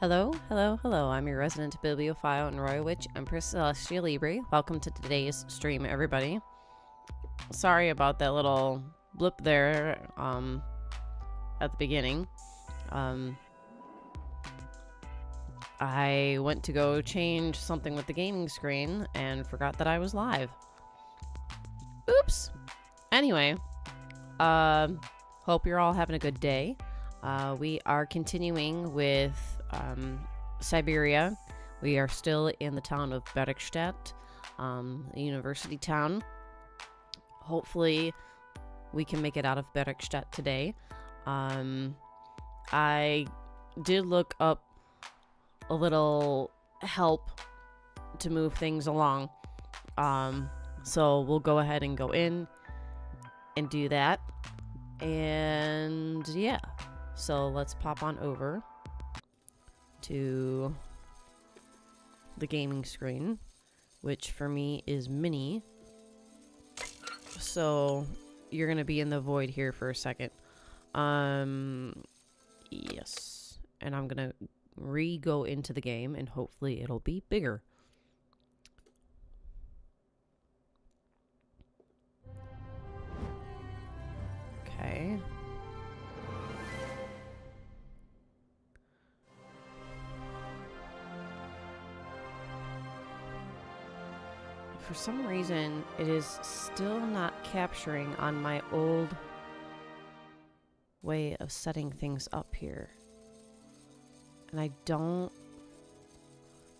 Hello, hello, hello. I'm your resident bibliophile and royal witch, Empress Celestia Libri. Welcome to today's stream, everybody. Sorry about that little blip there at the beginning. I went to go change something with the gaming screen and forgot that I was live. Oops. Anyway, hope you're all having a good day. We are continuing with Syberia. We are still in the town of Barrockstadt, a university town. Hopefully we can make it out of Barrockstadt today. I did look up a little help to move things along. So we'll go ahead and go in and do that. And yeah, so let's pop on over to the gaming screen, which for me is mini. So you're gonna be in the void here for a second. Yes, and I'm gonna re-go into the game and hopefully it'll be bigger. Okay. For some reason, it is still not capturing on my old way of setting things up here. And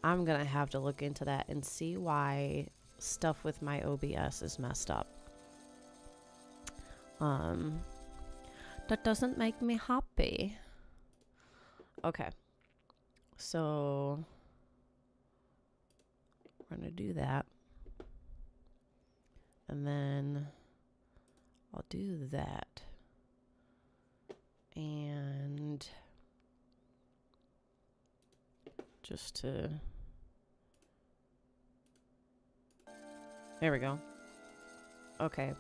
I'm gonna have to look into that and see why stuff with my OBS is messed up. That doesn't make me happy. Okay. So we're gonna do that. And then I'll do that. And just to... There we go. Okay.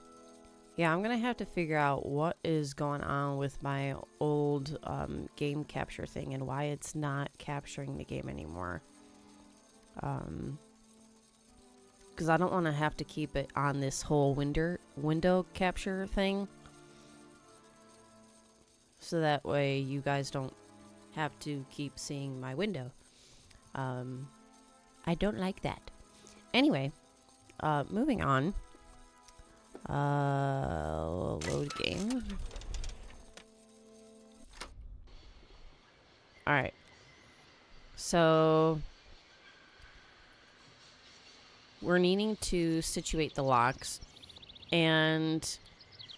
Yeah, I'm gonna have to figure out what is going on with my old game capture thing and why it's not capturing the game anymore. Because I don't want to have to keep it on this whole window capture thing. So that way you guys don't have to keep seeing my window. I don't like that. Anyway, moving on. Load game. Alright. So we're needing to situate the locks, and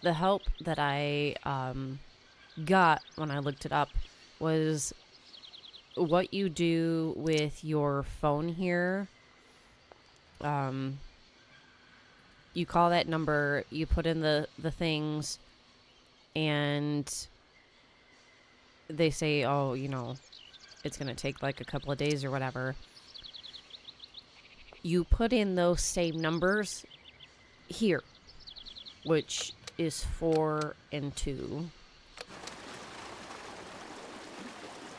the help that I got when I looked it up was what you do with your phone here. You call that number, you put in the things, and they say, oh, you know, it's gonna take like a couple of days or whatever. You put in those same numbers here, which is 4 and 2.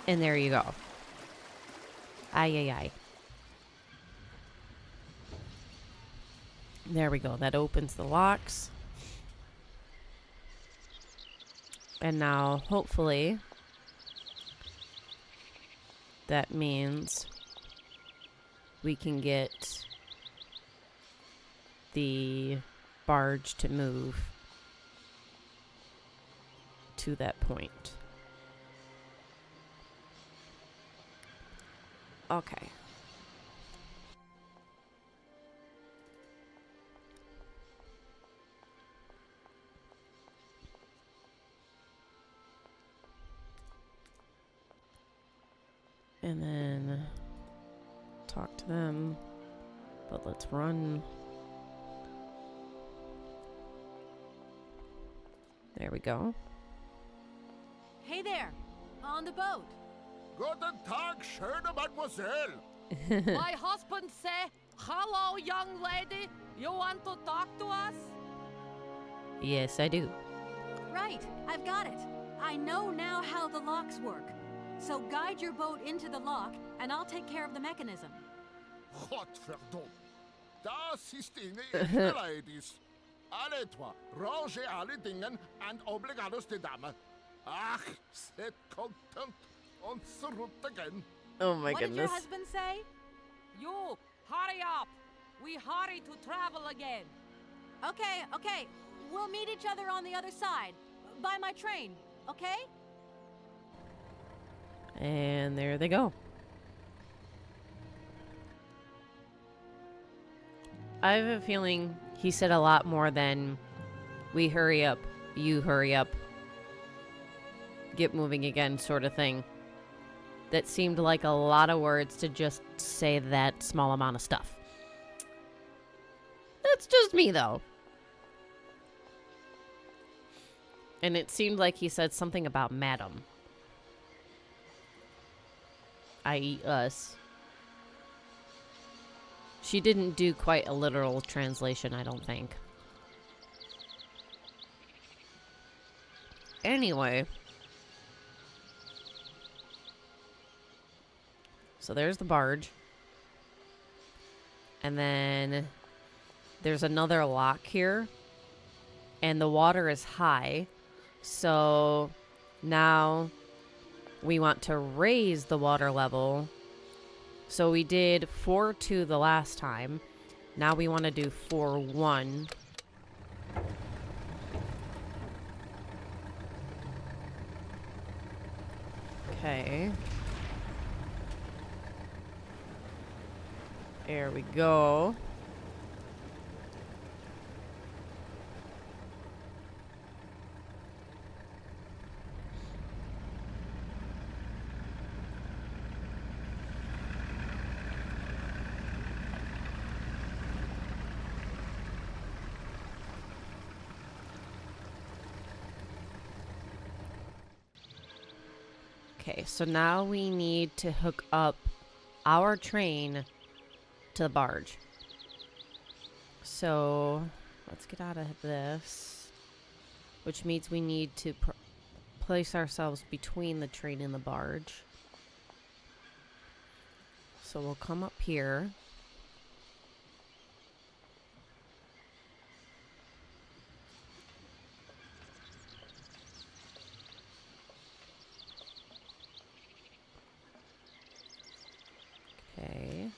And there you go. Ay. There we go. That opens the locks. And now, hopefully, that means we can get the barge to move to that point. Okay. And then talk to them, but let's run. There we go. Hey there, on the boat. Guten Tag, schöne Mademoiselle. My husband say, hello, young lady. You want to talk to us? Yes, I do. Right, I've got it. I know now how the locks work. So guide your boat into the lock, and I'll take care of the mechanism. Godverdomme. Das ist eine echte Ladies. Alle trois, rangez alle Dingen and obligados de dame. Ach, c'est content on se route again. Oh my What did your goodness. husband say? You, hurry up. We hurry to travel again. Okay, okay. We'll meet each other on the other side. By my train, okay? And there they go. I have a feeling he said a lot more than we hurry up, you hurry up, get moving again sort of thing. That seemed like a lot of words to just say that small amount of stuff. That's just me though. And it seemed like he said something about madam. I.e. us. She didn't do quite a literal translation, I don't think. Anyway. So there's the barge. And then there's another lock here. And the water is high. So now we want to raise the water level. So we did 4-2 the last time. Now we want to do 4-1. Okay. There we go. Okay, so now we need to hook up our train to the barge. So let's get out of this, which means we need to place ourselves between the train and the barge. So we'll come up here. Okay.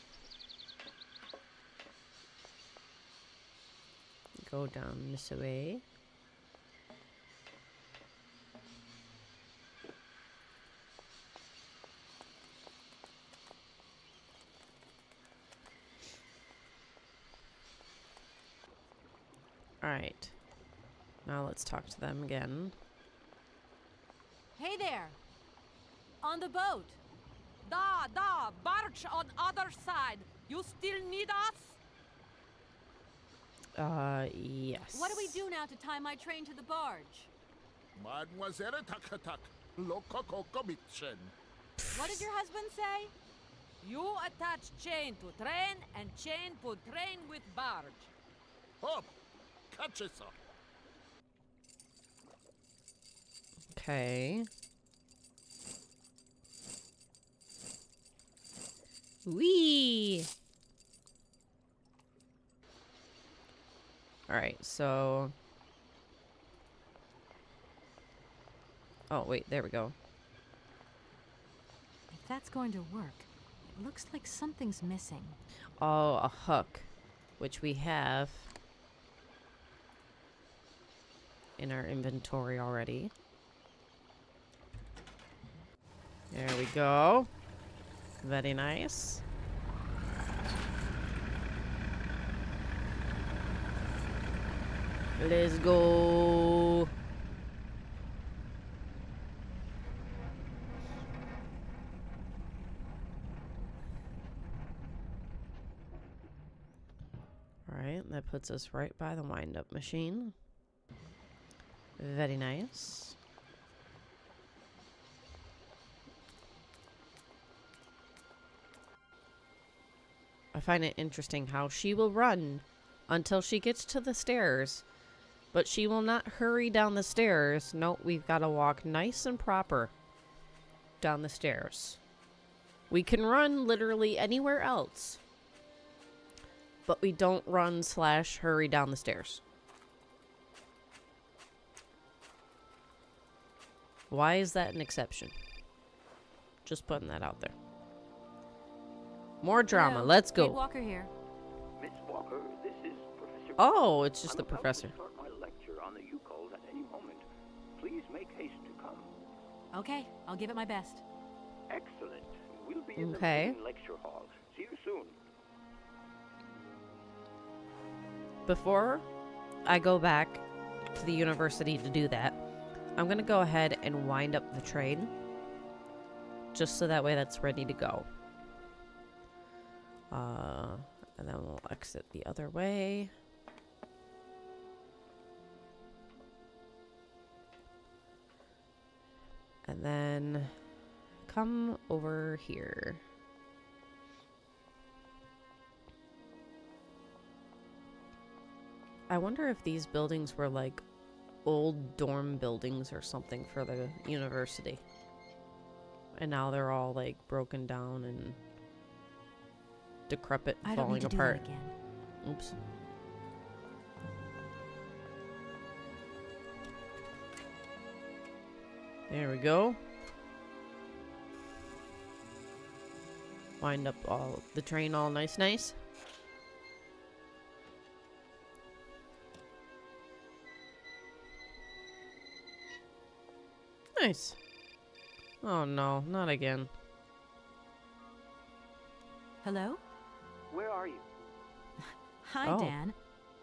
Go down this way. All right. Now let's talk to them again. Hey there! On the boat! Da, barge on other side. You still need us? Yes. What do we do now to tie my train to the barge? Mademoiselle Takatak, loco coco bitchen. What did your husband say? You attach chain to train and chain put train with barge. Hop, catch it, sir. Okay. Wee. All right, so. Oh, wait, there we go. If that's going to work, it looks like something's missing. Oh, a hook, which we have in our inventory already. There we go. Very nice. Let's go. Alright, that puts us right by the wind-up machine. Very nice. I find it interesting how she will run until she gets to the stairs, but she will not hurry down the stairs. No, we've got to walk nice and proper. down the stairs. We can run literally anywhere else, but we don't run / hurry down the stairs. Why is that an exception? Just putting that out there. More drama. Hello, Let's Kate go. Walker here. Miss Walker, this is Professor. Oh, it's just I'm the about professor. to start my lecture on the Yukols at any moment. Please make haste to come. Okay, I'll give it my best. Excellent. We'll be in Okay. the main lecture hall. See you soon. Before I go back to the university to do that, I'm going to go ahead and wind up the train. Just so that way that's ready to go. And then we'll exit the other way. And then come over here. I wonder if these buildings were like old dorm buildings or something for the university. And now they're all like broken down and decrepit, I don't falling need to apart. do that again. Oops. There we go. Wind up all the train all nice. Nice. Oh no, not again. Hello? Where are you? Hi, Oh. Dan.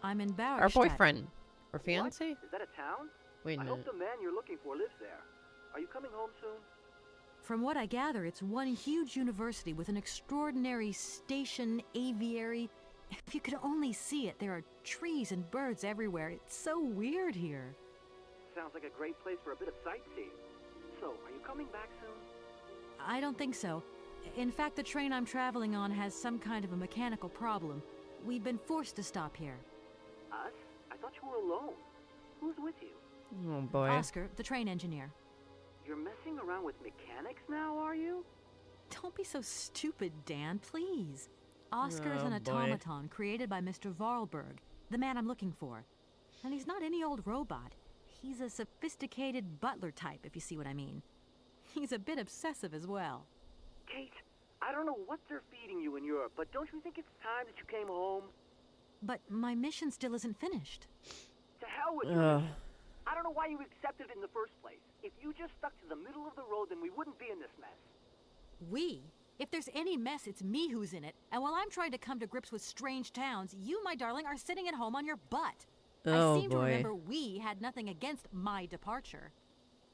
I'm in Barrockstadt. Our boyfriend. Or fiance? What? Is that a town? Wait a I minute. hope the man you're looking for lives there. Are you coming home soon? From what I gather, it's one huge university with an extraordinary station aviary. If you could only see it, there are trees and birds everywhere. It's so weird here. Sounds like a great place for a bit of sightseeing. So, are you coming back soon? I don't think so. In fact, the train I'm traveling on has some kind of a mechanical problem. We've been forced to stop here. Us? I thought you were alone. Who's with you? Oh boy. Oscar, the train engineer. You're messing around with mechanics now, are you? Don't be so stupid, Dan, please. Oscar is Oh, an boy. automaton created by Mr. Varlberg, the man I'm looking for. And he's not any old robot. He's a sophisticated butler type, if you see what I mean. He's a bit obsessive as well. Kate, I don't know what they're feeding you in Europe, but don't you think it's time that you came home? But my mission still isn't finished. To hell with you. Ugh. I don't know why you accepted it in the first place. If you just stuck to the middle of the road, then we wouldn't be in this mess. We? If there's any mess, it's me who's in it. And while I'm trying to come to grips with strange towns, you, my darling, are sitting at home on your butt. Oh I seem to boy. remember we had nothing against my departure.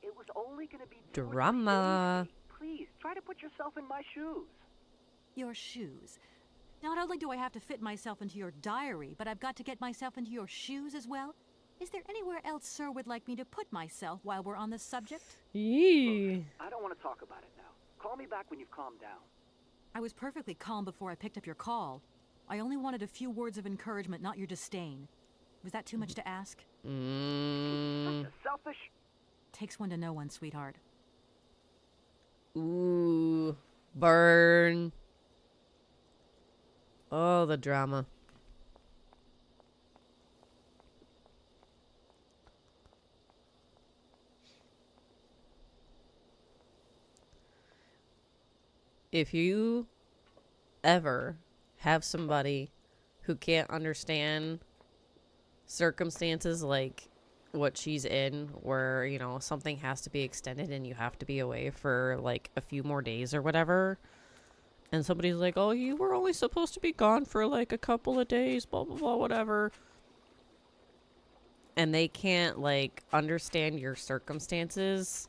It was only going to be 2 or 3 Drama. days. Please, try to put yourself in my shoes. Your shoes. Not only do I have to fit myself into your diary, but I've got to get myself into your shoes as well? Is there anywhere else Sir would like me to put myself while we're on the subject? Yee. I don't want to talk about it now. Call me back when you've calmed down. I was perfectly calm before I picked up your call. I only wanted a few words of encouragement, not your disdain. Was that too much to ask? Such a selfish... Takes one to know one, sweetheart. Ooh. Burn. Oh, the drama. If you ever have somebody who can't understand circumstances like what she's in, where, you know, something has to be extended and you have to be away for like a few more days or whatever, and somebody's like, oh, you were only supposed to be gone for like a couple of days, blah blah blah, whatever, and they can't like understand your circumstances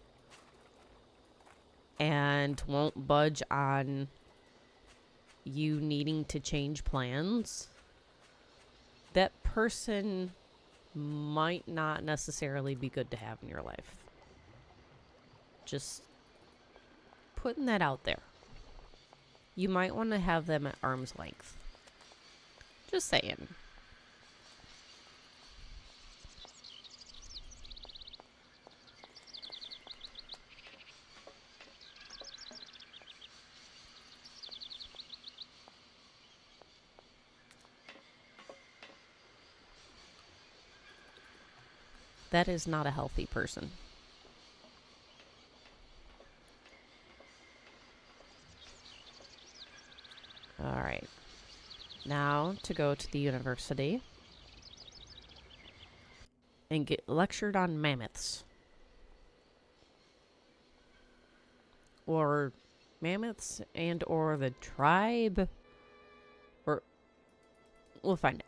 and won't budge on you needing to change plans, that person might not necessarily be good to have in your life. Just putting that out there. You might want to have them at arm's length. Just saying. That is not a healthy person. All right. Now to go to the university and get lectured on mammoths. Or mammoths and or the tribe. Or we'll find out.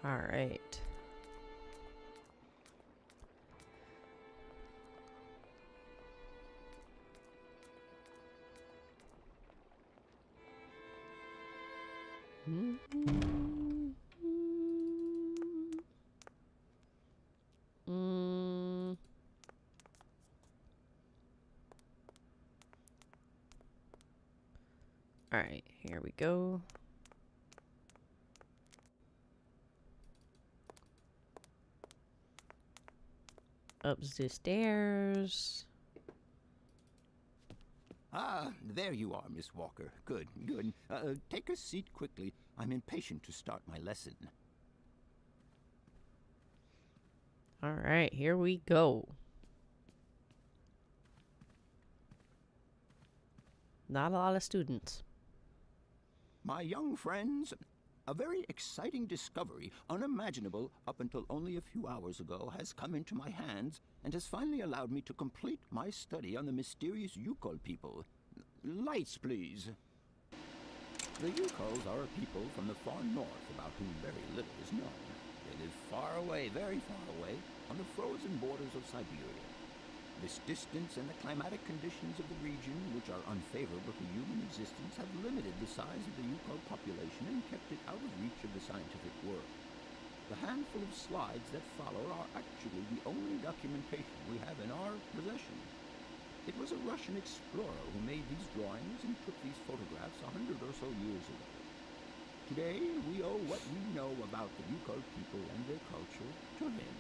All right. All right, here we go. Up the stairs. Ah, there you are, Miss Walker. Good, good. Take a seat quickly. I'm impatient to start my lesson. All right, here we go. Not a lot of students. My young friends, a very exciting discovery, unimaginable up until only a few hours ago, has come into my hands and has finally allowed me to complete my study on the mysterious Yukol people. Lights, please. The Yukols are a people from the far north about whom very little is known. They live far away, very far away, on the frozen borders of Syberia. This distance and the climatic conditions of the region, which are unfavorable to human existence, have limited the size of the Yukol population and kept it out of reach of the scientific world. The handful of slides that follow are actually the only documentation we have in our possession. It was a Russian explorer who made these drawings and took these photographs 100 or so years ago. Today, we owe what we know about the Yukol people and their culture to him.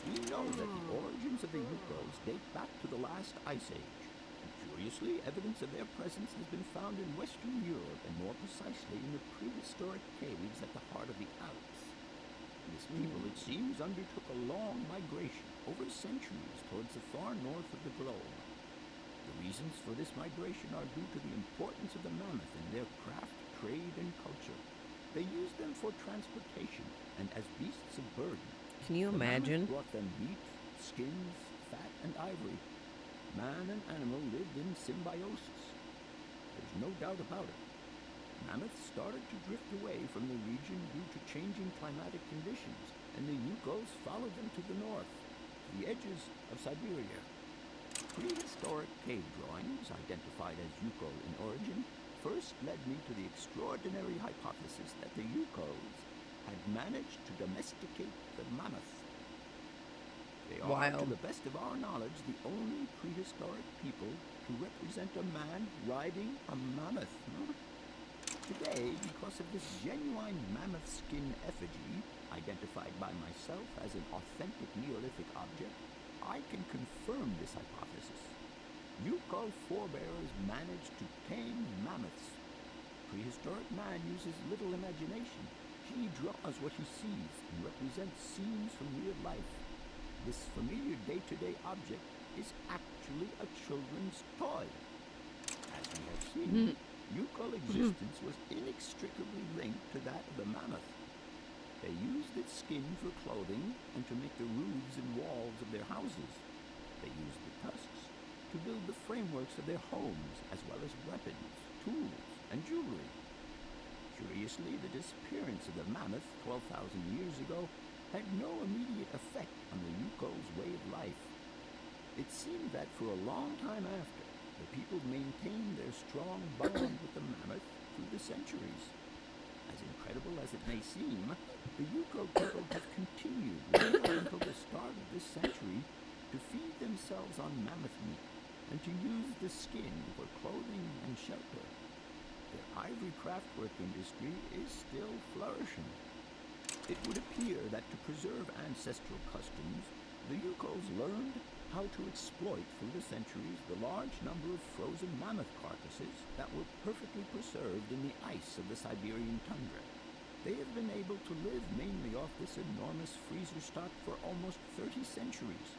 We know that the origins of the Yukols date back to the last ice age. And curiously, evidence of their presence has been found in Western Europe, and more precisely in the prehistoric caves at the heart of the Alps. This people, it seems, undertook a long migration over centuries towards the far north of the globe. The reasons for this migration are due to the importance of the mammoth in their craft, trade, and culture. They used them for transportation and as beasts of burden. Can you imagine? The mammoth brought them meat, skins, fat, and ivory. Man and animal lived in symbiosis. There's no doubt about it. Mammoths started to drift away from the region due to changing climatic conditions, and the Yukols followed them to the north, to the edges of Syberia. Prehistoric cave drawings, identified as Yukol in origin, first led me to the extraordinary hypothesis that the Yukols had managed to domesticate the mammoth. They are, Wild. to the best of our knowledge, the only prehistoric people to represent a man riding a mammoth. Today, because of this genuine mammoth skin effigy, identified by myself as an authentic Neolithic object, I can confirm this hypothesis. Yukol forebears managed to tame mammoths. Prehistoric man uses little imagination. He draws what he sees and represents scenes from real life. This familiar day-to-day object is actually a children's toy. As we have seen, Yukol existence was inextricably linked to that of the mammoth. They used its skin for clothing and to make the roofs and walls of their houses. They used the tusks to build the frameworks of their homes, as well as weapons, tools, and jewelry. Curiously, the disappearance of the mammoth 12,000 years ago had no immediate effect on the Yukol's way of life. It seemed that for a long time after, the people maintained their strong bond with the mammoth through the centuries. As incredible as it may seem, the Yukol people have continued until the start of this century to feed themselves on mammoth meat and to use the skin for clothing and shelter. Their ivory craftwork industry is still flourishing. It would appear that to preserve ancestral customs, the Yukols learned how to exploit through the centuries the large number of frozen mammoth carcasses that were perfectly preserved in the ice of the Siberian tundra. They have been able to live mainly off this enormous freezer stock for almost 30 centuries.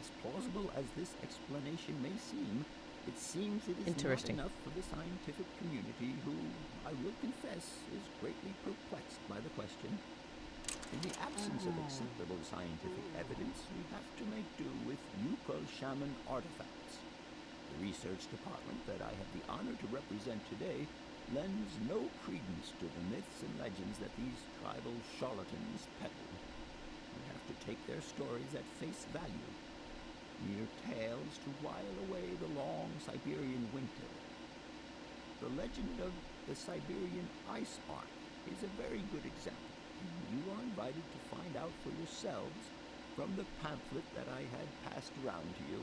As plausible as this explanation may seem, it seems it is not enough for the scientific community who, I will confess, is greatly perplexed by the question. In the absence of acceptable scientific evidence, we have to make do with Yukon shaman artifacts. The research department that I have the honor to represent today lends no credence to the myths and legends that these tribal charlatans peddle. We have to take their stories at face value, mere tales to while away the long Siberian winter. The legend of the Siberian ice ark is a very good example. You are invited to find out for yourselves from the pamphlet that I had passed around to you.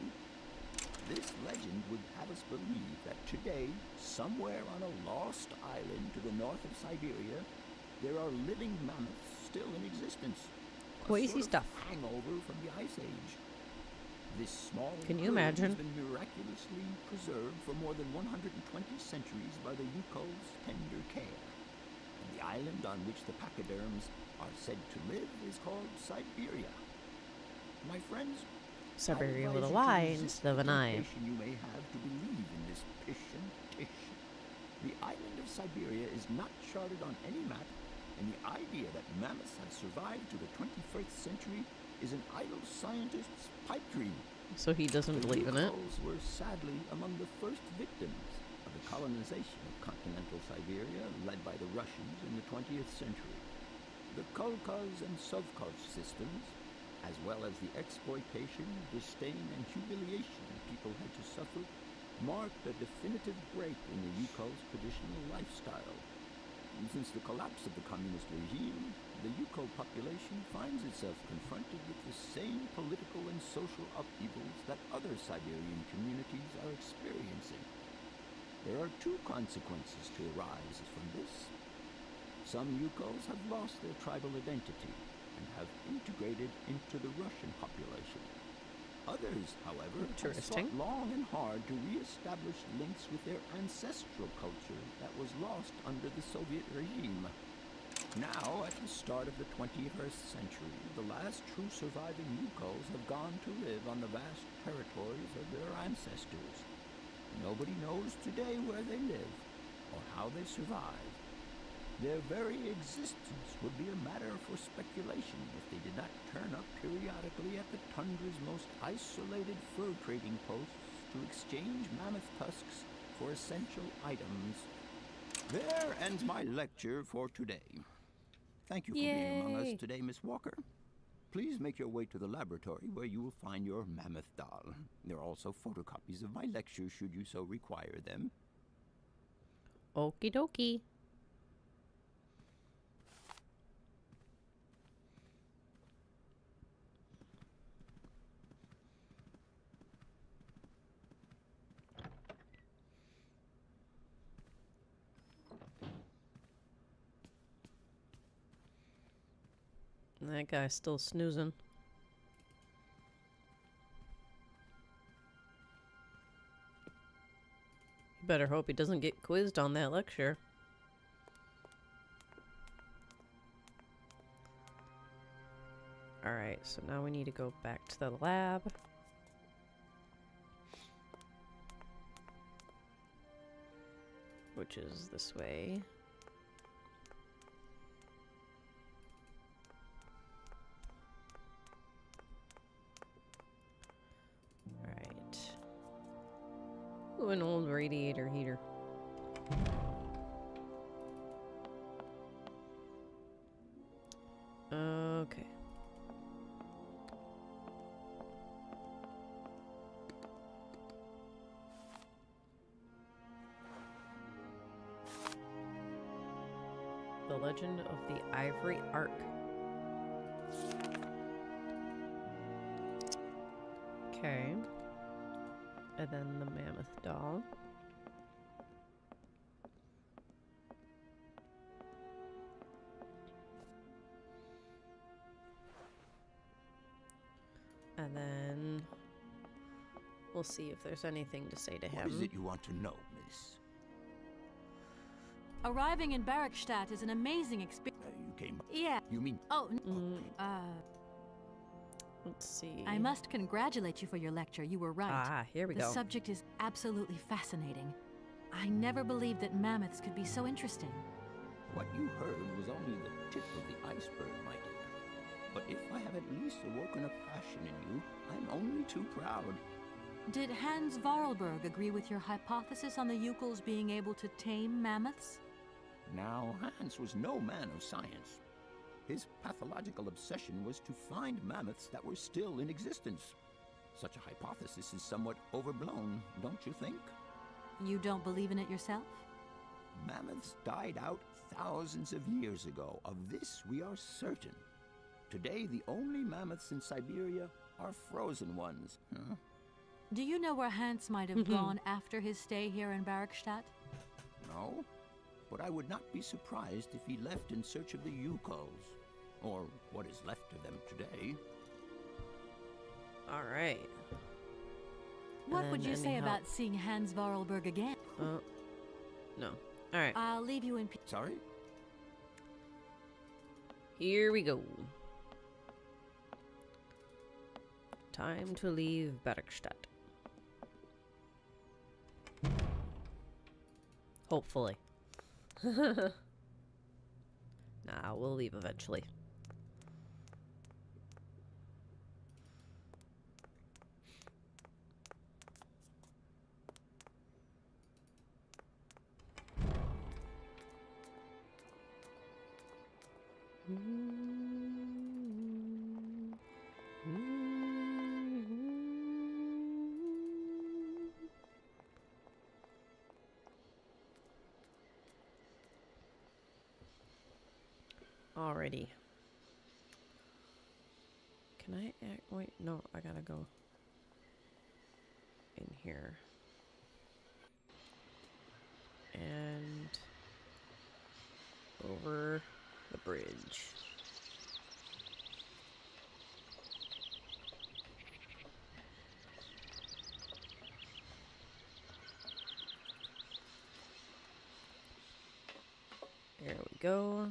This legend would have us believe that today, somewhere on a lost island to the north of Siberia, there are living mammoths still in existence. Crazy stuff. Hangover from the Ice Age. This small Can you herd imagine? has been miraculously preserved for more than 120 centuries by the Yukon's tender care. The island on which the pachyderms are said to live is called Syberia. My friends, Syberia I with a advise Y you to resist instead of the an I. temptation you may have to believe in this pish and tish. The island of Syberia is not charted on any map, and the idea that mammoths have survived to the 21st century is an idle scientist's pipe dream. So he doesn't believe in it. The Yukols were sadly among the first victims of the colonization of continental Siberia led by the Russians in the 20th century. The Kolkhoz and Sovkhoz systems, as well as the exploitation, disdain, and humiliation people had to suffer, marked a definitive break in the Yuko's traditional lifestyle. And since the collapse of the communist regime, the Yuko population finds itself confronted with the same political and social upheavals that other Siberian communities are experiencing. There are two consequences to arise from this. Some Yukos have lost their tribal identity and have integrated into the Russian population. Others, however, have sought long and hard to re-establish links with their ancestral culture that was lost under the Soviet regime. Now, at the start of the 21st century, the last true surviving Yukos have gone to live on the vast territories of their ancestors. Nobody knows today where they live or how they survived. Their very existence would be a matter for speculation if they did not turn up periodically at the tundra's most isolated fur trading posts to exchange mammoth tusks for essential items. There ends my lecture for today. Thank you for being among us today, Miss Walker. Please make your way to the laboratory where you will find your mammoth doll. There are also photocopies of my lectures should you so require them. Okie dokie. That guy's still snoozing. You better hope he doesn't get quizzed on that lecture. Alright, so now we need to go back to the lab. Which is this way. Ooh, an old radiator heater. Okay. The Legend of the Ivory Ark. Okay. And then the mammoth doll. And then We'll see if there's anything to say to him. What is it you want to know, miss? Arriving in Barrockstadt is an amazing experience. You came... Yeah. You mean... Oh, Let's see. I must congratulate you for your lecture. You were right. Ah, here we The go. subject is absolutely fascinating. I never believed that mammoths could be so interesting. What you heard was only the tip of the iceberg, my dear. But if I have at least awoken a passion in you, I'm only too proud. Did Hans Varlberg agree with your hypothesis on the Yukels being able to tame mammoths? Now, Hans was no man of science. His pathological obsession was to find mammoths that were still in existence. Such a hypothesis is somewhat overblown, don't you think? You don't believe in it yourself? Mammoths died out thousands of years ago. Of this we are certain. Today, the only mammoths in Syberia are frozen ones. Huh? Do you know where Hans might have gone after his stay here in Barrockstadt? No, but I would not be surprised if he left in search of the Yukels, or what is left of them today. All right. What And would then you any say help? about seeing Hans Varlberg again? No. All right. I'll leave you in peace. Sorry? Here we go. Time to leave Barrockstadt. Hopefully. Nah, we'll leave eventually. Alrighty. Can I wait, no, I gotta go in here. And over the bridge. There we go.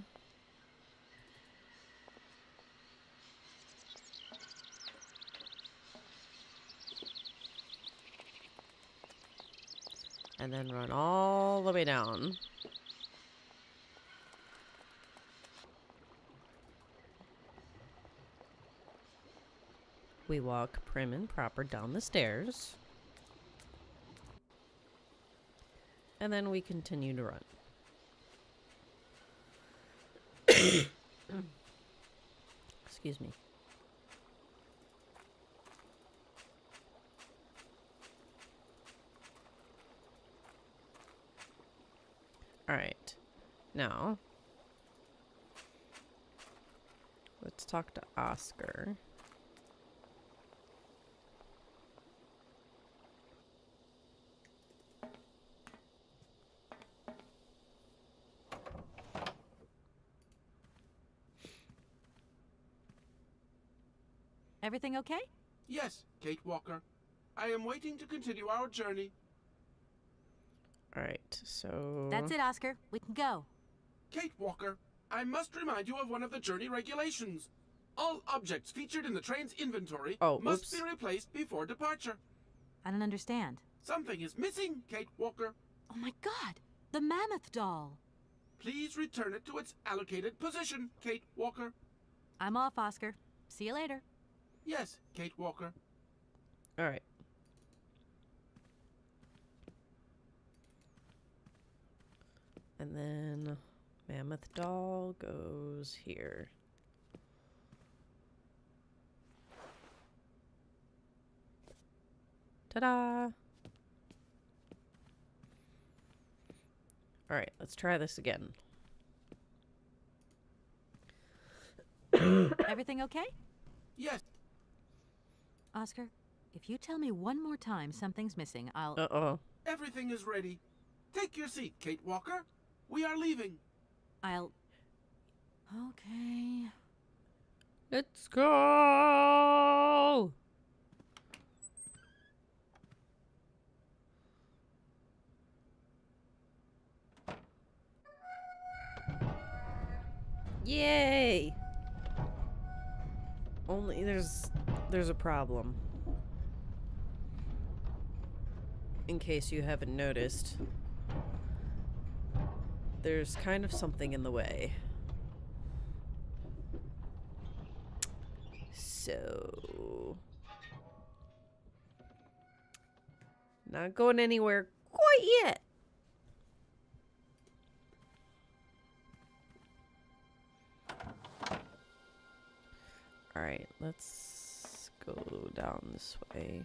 And then run all the way down. We walk prim and proper down the stairs. And then we continue to run. Excuse me. All right. Now, let's talk to Oscar. Everything okay? Yes, Kate Walker. I am waiting to continue our journey. All right, so That's it, Oscar. We can go. Kate Walker, I must remind you of one of the journey regulations. All objects featured in the train's inventory must oops. be replaced before departure. I don't understand. Something is missing, Kate Walker. Oh my god! The mammoth doll! Please return it to its allocated position, Kate Walker. I'm off, Oscar. See you later. Yes, Kate Walker. All right. And then mammoth doll goes here. Ta-da! All right, let's try this again. Everything okay? Yes. Oscar, if you tell me one more time something's missing, I'll... Uh-oh. Everything is ready. Take your seat, Kate Walker. We are leaving. I'll... Okay... Let's go! Yay! Only there's a problem. In case you haven't noticed, there's kind of something in the way. So, not going anywhere quite yet. Alright, let's go down this way.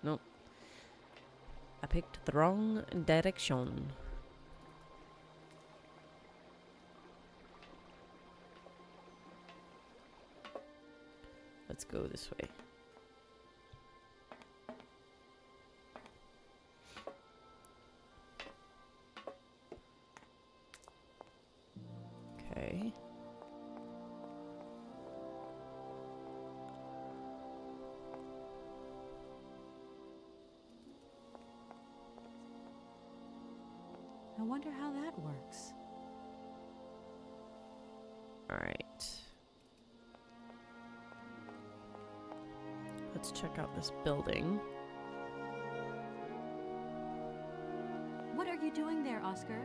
Nope. I picked the wrong direction. Let's go this way. Okay. I wonder how that works. All right. Let's check out this building. What are you doing there, Oscar?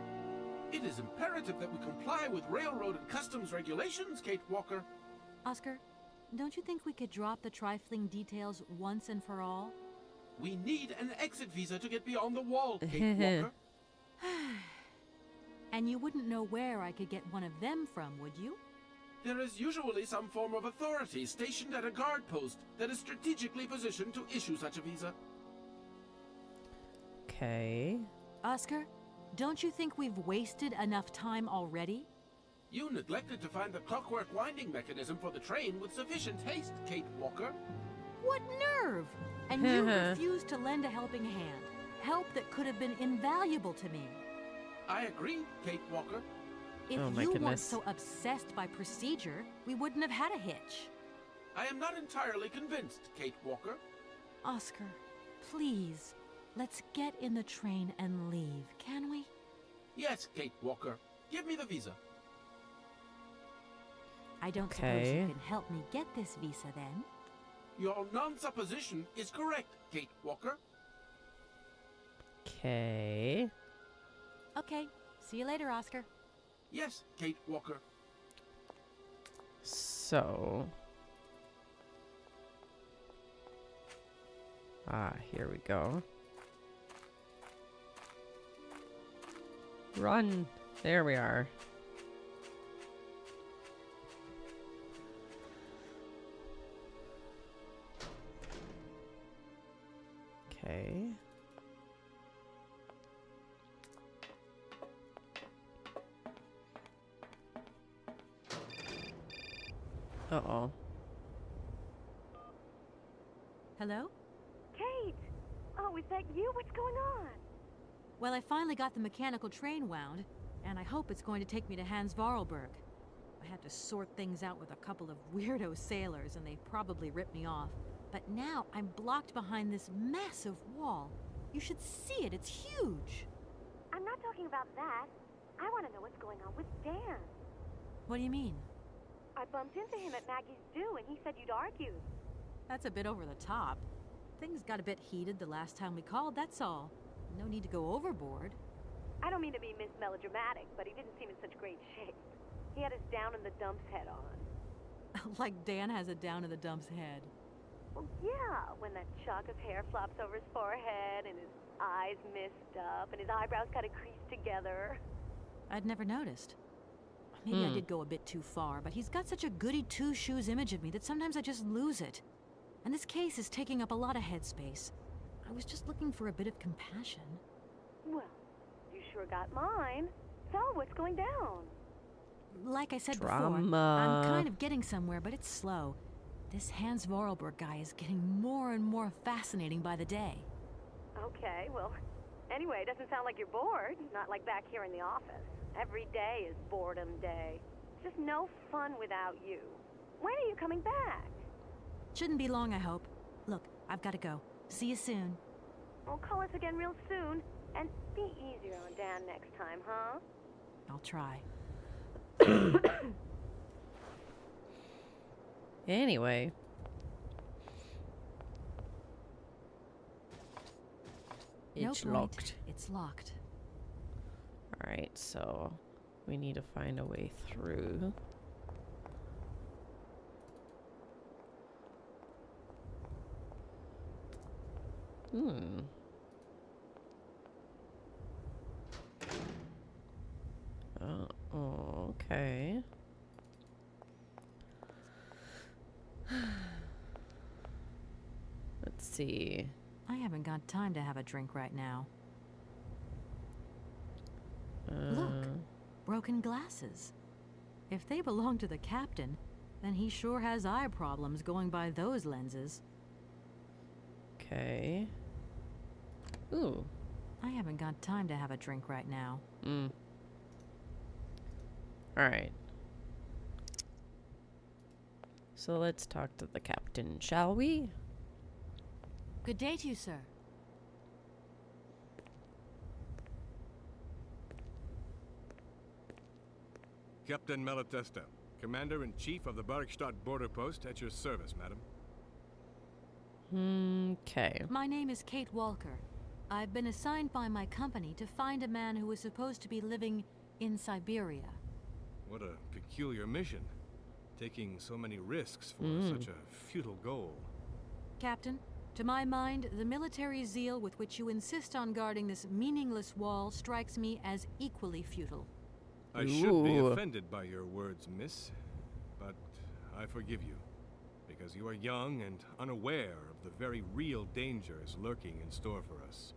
It is imperative that we comply with railroad and customs regulations, Kate Walker. Oscar, don't you think we could drop the trifling details once and for all? We need an exit visa to get beyond the wall, Kate Walker. And you wouldn't know where I could get one of them from, would you? There is usually some form of authority stationed at a guard post that is strategically positioned to issue such a visa. Okay. Oscar, don't you think we've wasted enough time already? You neglected to find the clockwork winding mechanism for the train with sufficient haste, Kate Walker. What nerve! And you refused to lend a helping hand. Help that could have been invaluable to me. I agree, Kate Walker. If Oh my you weren't goodness. so obsessed by procedure, we wouldn't have had a hitch. I am not entirely convinced, Kate Walker. Oscar, please, let's get in the train and leave, can we? Yes, Kate Walker. Give me the visa. I don't suppose Okay. you can help me get this visa then? Your non-supposition is correct, Kate Walker. Okay. Okay, see you later, Oscar. Yes, Kate Walker. So. Here we go. Run! There we are. Okay. Uh-oh. Hello? Kate! Oh, is that you? What's going on? Well, I finally got the mechanical train wound, and I hope it's going to take me to Hans Vorarlberg. I had to sort things out with a couple of weirdo sailors, and they probably ripped me off. But now I'm blocked behind this massive wall. You should see it, it's huge. I'm not talking about that. I want to know what's going on with Dan. What do you mean? I bumped into him at Maggie's do, and he said you'd argued. That's a bit over the top. Things got a bit heated the last time we called, that's all. No need to go overboard. I don't mean to be melodramatic, but he didn't seem in such great shape. He had his down in the dumps head on. Like Dan has a down in the dumps head. Well, yeah, when that shock of hair flops over his forehead, and his eyes mist up, and his eyebrows kind of creased together. I'd never noticed. Maybe I did go a bit too far, but he's got such a goody two-shoes image of me that sometimes I just lose it. And this case is taking up a lot of headspace. I was just looking for a bit of compassion. Well, you sure got mine. So, what's going down? Like I said before, Drama. I'm kind of getting somewhere, but it's slow. This Hans Vorarlberg guy is getting more and more fascinating by the day. Okay, well, anyway, it doesn't sound like you're bored. Not like back here in the office. Every day is boredom day. It's just no fun without you. When are you coming back? Shouldn't be long, I hope. Look, I've got to go. See you soon. Well, call us again real soon. And be easier on Dan next time, huh? I'll try. Anyway. It's locked. It's locked. Alright, so we need to find a way through. Oh, okay. Let's see. I haven't got time to have a drink right now. Look, broken glasses. If they belong to the captain, then he sure has eye problems going by those lenses. Okay. Ooh. I haven't got time to have a drink right now. Alright. So let's talk to the captain, shall we? Good day to you, sir. Captain Malatesta, Commander-in-Chief of the Barrockstadt border post, at your service, madam. Okay. My name is Kate Walker. I've been assigned by my company to find a man who is supposed to be living in Syberia. What a peculiar mission. Taking so many risks for such a futile goal. Captain, to my mind, the military zeal with which you insist on guarding this meaningless wall strikes me as equally futile. I should be offended by your words, miss, but I forgive you, because you are young and unaware of the very real dangers lurking in store for us.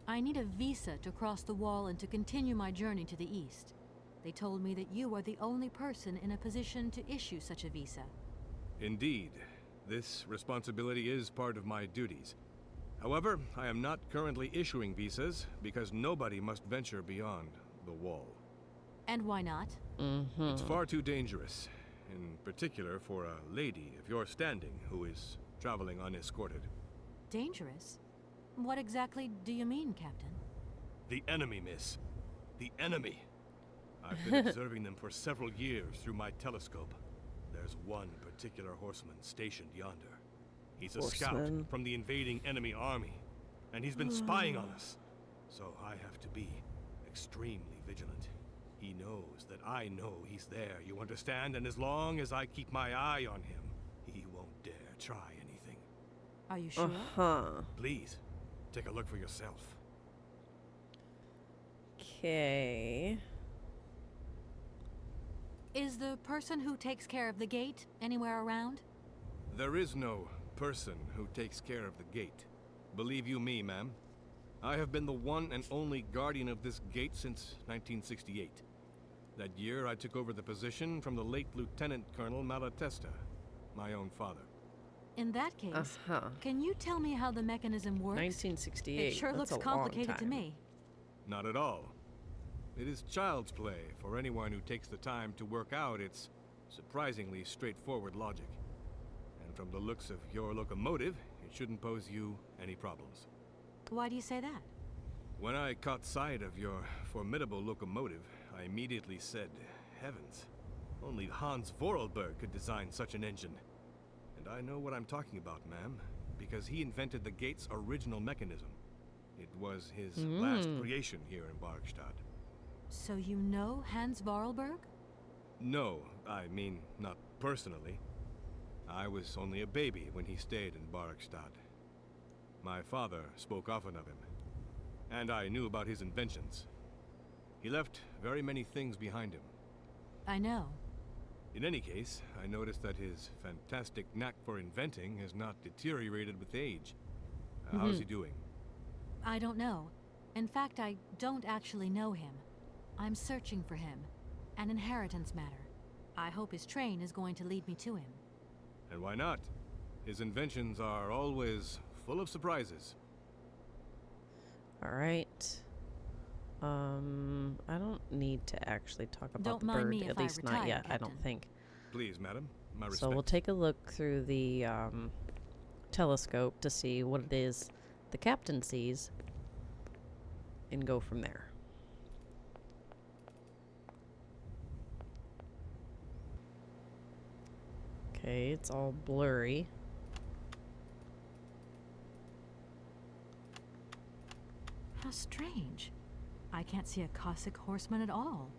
I need a visa to cross the wall and to continue my journey to the east. They told me that you are the only person in a position to issue such a visa. Indeed, this responsibility is part of my duties. However, I am not currently issuing visas because nobody must venture beyond the wall. And why not? It's far too dangerous, in particular for a lady of your standing who is traveling unescorted. Dangerous? What exactly do you mean, Captain? The enemy, miss. The enemy. I've been observing them for several years through my telescope. There's one particular horseman stationed yonder. He's a scout from the invading enemy army, and he's been spying on us. So I have to be extremely vigilant. He knows that I know he's there, you understand? And as long as I keep my eye on him, he won't dare try anything. Are you sure? Please, take a look for yourself. Okay. Is the person who takes care of the gate anywhere around? There is no person who takes care of the gate. Believe you me, ma'am. I have been the one and only guardian of this gate since 1968. That year, I took over the position from the late Lieutenant Colonel Malatesta, my own father. In that case, can you tell me how the mechanism works? 1968. It sure looks complicated to me. Not at all. It is child's play for anyone who takes the time to work out its surprisingly straightforward logic. And from the looks of your locomotive, it shouldn't pose you any problems. Why do you say that? When I caught sight of your formidable locomotive, I immediately said, heavens, only Hans Vorarlberg could design such an engine. And I know what I'm talking about, ma'am, because he invented the gate's original mechanism. It was his last creation here in Barrockstadt. So you know Hans Vorarlberg? No, I mean, not personally. I was only a baby when he stayed in Barrockstadt. My father spoke often of him, and I knew about his inventions. He left very many things behind him. I know. In any case, I noticed that his fantastic knack for inventing has not deteriorated with age. How's he doing? I don't know. In fact, I don't actually know him. I'm searching for him. An inheritance matter. I hope his train is going to lead me to him. And why not? His inventions are always full of surprises. All right. I don't need to actually talk about Don't the mind bird, me if at I least not retire, yet, I Captain. don't think. Please, madam, my respect. So we'll take a look through the telescope to see what it is the captain sees and go from there. Okay, it's all blurry. How strange. I can't see a Cossack horseman at all.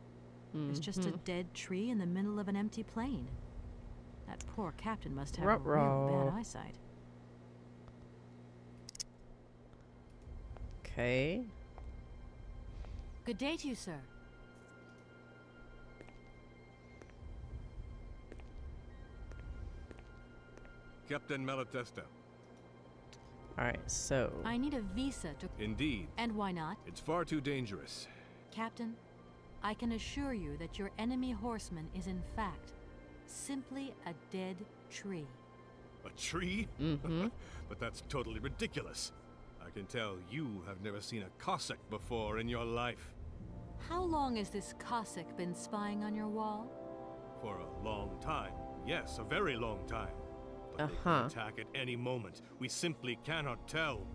There's just a dead tree in the middle of an empty plain. That poor captain must have really bad eyesight. Okay. Good day to you, sir. Captain Malatesta. Alright, so... I need a visa to... Indeed. And why not? It's far too dangerous. Captain, I can assure you that your enemy horseman is in fact simply a dead tree. A tree? Mm-hmm. But that's totally ridiculous. I can tell you have never seen a Cossack before in your life. How long has this Cossack been spying on your wall? For a long time. Yes, a very long time. But they can attack at any moment. We simply cannot tell.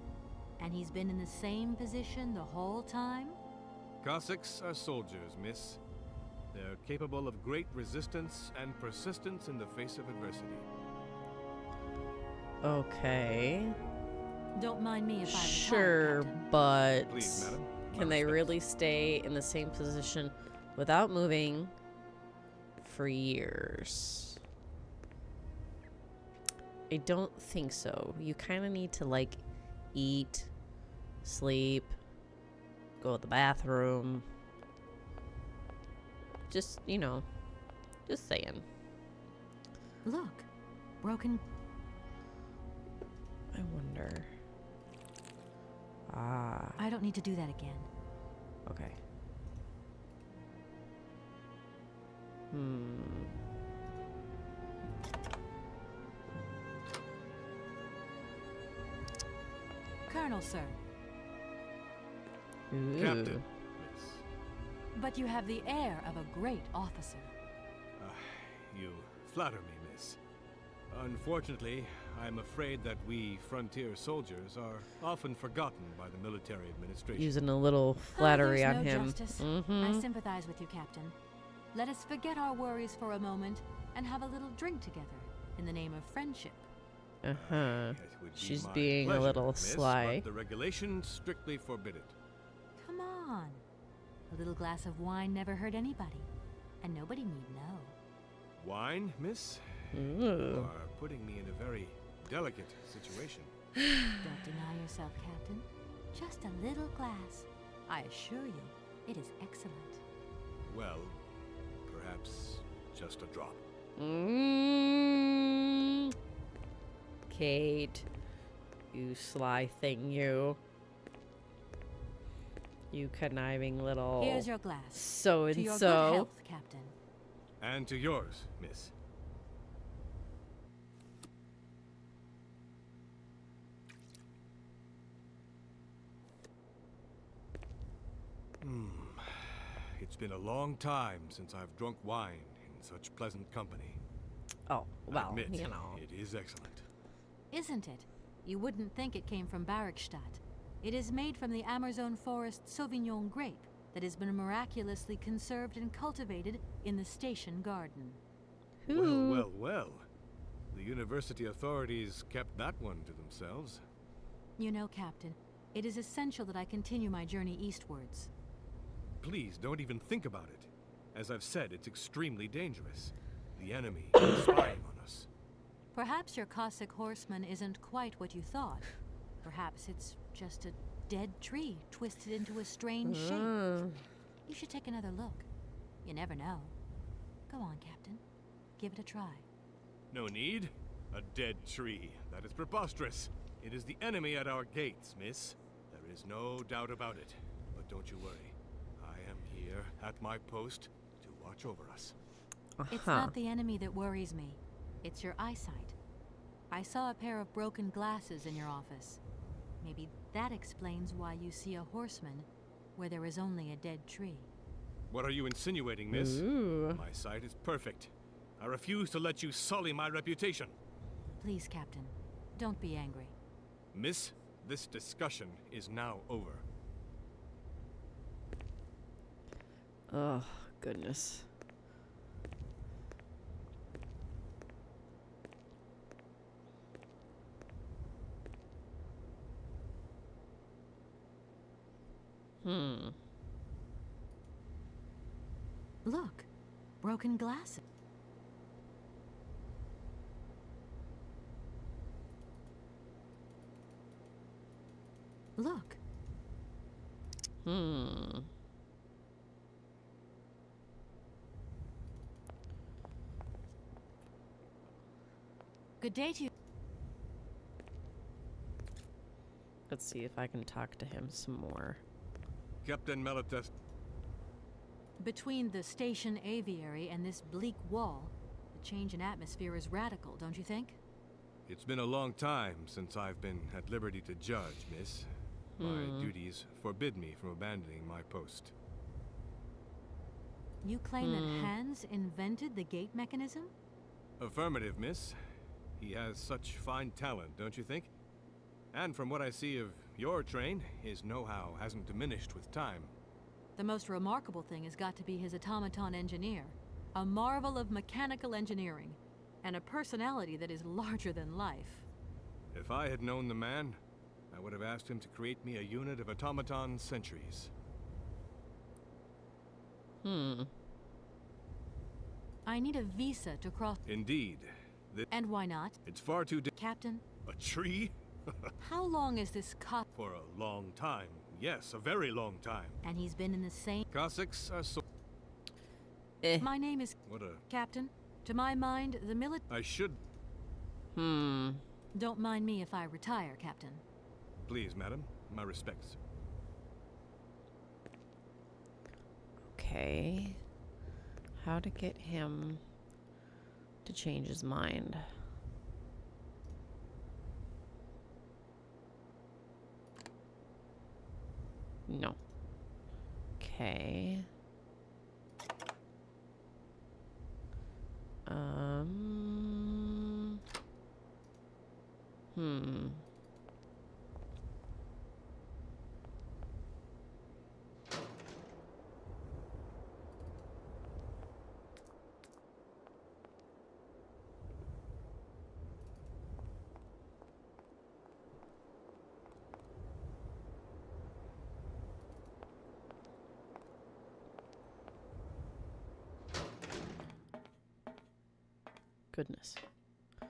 And he's been in the same position the whole time? Cossacks are soldiers, miss. They're capable of great resistance and persistence in the face of adversity. Okay. Don't mind me if I Sure, but Please, madam. can they really stay in the same position without moving for years? I don't think so. You kind of need to, like, eat, sleep, go to the bathroom. Just, you know, just saying. Look, broken. I wonder. Ah. I don't need to do that again. Okay. Colonel, sir. Ooh. Captain. Miss. But you have the air of a great officer. You flatter me, miss. Unfortunately, I'm afraid that we frontier soldiers are often forgotten by the military administration. Using a little flattery there's on no him. Justice. Mm-hmm. I sympathize with you, Captain. Let us forget our worries for a moment and have a little drink together in the name of friendship. Uh-huh. It would be She's my being a pleasure, little miss, sly. But the regulations strictly forbid it. Come on. A little glass of wine never hurt anybody, and nobody need know. Wine, miss? Ooh. You are putting me in a very delicate situation. Don't deny yourself, Captain. Just a little glass. I assure you, it is excellent. Well, perhaps just a drop. Kate, you sly thing, you. You conniving little. Here's your glass. So To and your so. good health, Captain. And to yours, miss. It's been a long time since I've drunk wine in such pleasant company. Oh, well, Admit, you know. it is excellent. Isn't it? You wouldn't think it came from Barrockstadt. It is made from the Amazon forest Sauvignon grape that has been miraculously conserved and cultivated in the station garden. Who? Well. The university authorities kept that one to themselves. You know, Captain, it is essential that I continue my journey eastwards. Please, don't even think about it. As I've said, it's extremely dangerous. The enemy is spying on us. Perhaps your Cossack horseman isn't quite what you thought. Perhaps it's just a dead tree twisted into a strange shape. You should take another look. You never know. Go on, Captain. Give it a try. No need. A dead tree. That is preposterous. It is the enemy at our gates, miss. There is no doubt about it. But don't you worry. I am here at my post to watch over us. It's not the enemy that worries me. It's your eyesight. I saw a pair of broken glasses in your office. Maybe that explains why you see a horseman where there is only a dead tree. What are you insinuating, miss? Ooh. My sight is perfect. I refuse to let you sully my reputation. Please, Captain, don't be angry. Miss, this discussion is now over. Oh, goodness. Look, broken glasses. Look. Good day to you. Let's see if I can talk to him some more. Captain Melitus. Between the station aviary and this bleak wall, the change in atmosphere is radical, don't you think? It's been a long time since I've been at liberty to judge, miss. My duties forbid me from abandoning my post. You claim that Hans invented the gate mechanism? Affirmative, miss. He has such fine talent, don't you think? And from what I see of your train, his know-how hasn't diminished with time. The most remarkable thing has got to be his automaton engineer. A marvel of mechanical engineering, and a personality that is larger than life. If I had known the man, I would have asked him to create me a unit of automaton sentries. I need a visa to cross. Indeed. And why not? It's far too Captain, A tree? how long is this For a long time. Yes, a very long time. And he's been in the same... Cossacks are so... My name is... What a... Captain. To my mind, the I should... Don't mind me if I retire, Captain. Please, madam. My respects. Okay. How to get him to change his mind. No. Okay. Goodness. All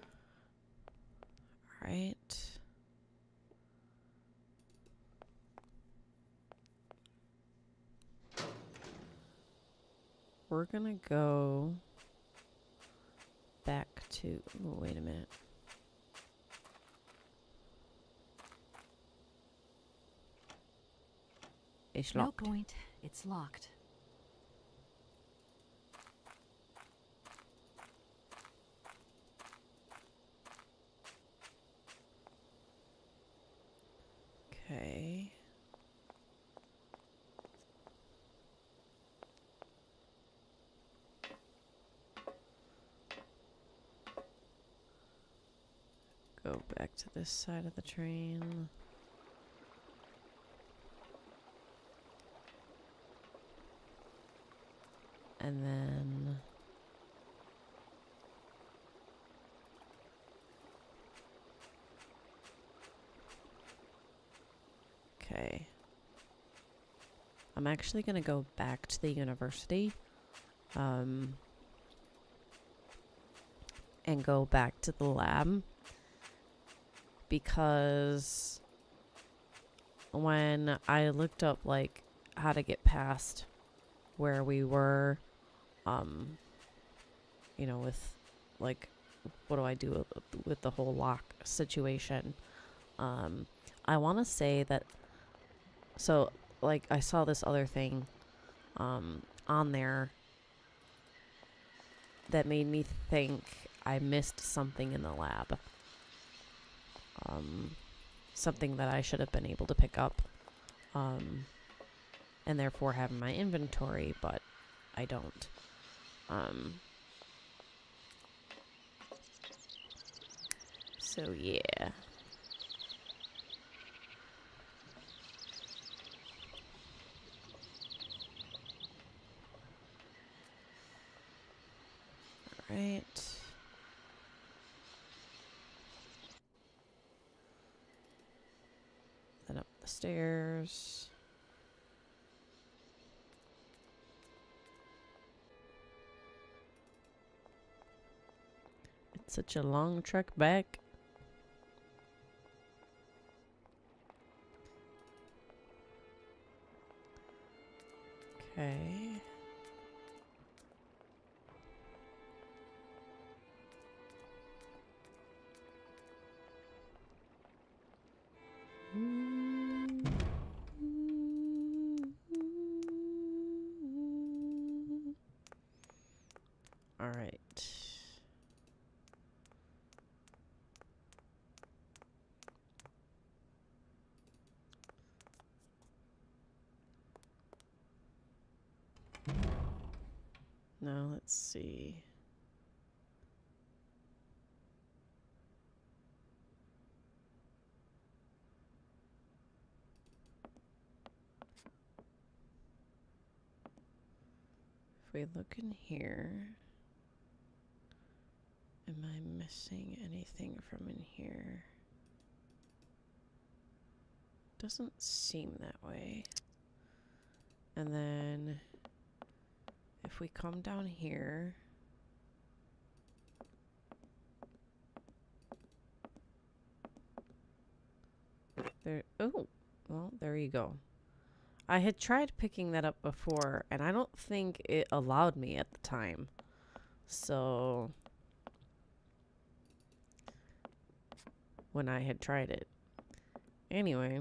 right. We're gonna go back to... Oh, wait a minute. It's locked. No point. It's locked. Okay. Go back to this side of the train. And then... Okay. I'm actually going to go back to the university. And go back to the lab. Because when I looked up, like, how to get past where we were, you know, with, like, what do I do with the whole lock situation? I want to say that, so, like, I saw this other thing, on there that made me think I missed something in the lab. Something that I should have been able to pick up, and therefore have in my inventory, but I don't. So yeah. All right. Then up the stairs. such a long trek back. Okay. All right. Now let's see. If we look in here, am I missing anything from in here? Doesn't seem that way. And then if we come down here, there, oh, well, there you go. I had tried picking that up before, and I don't think it allowed me at the time. So, when I had tried it. Anyway.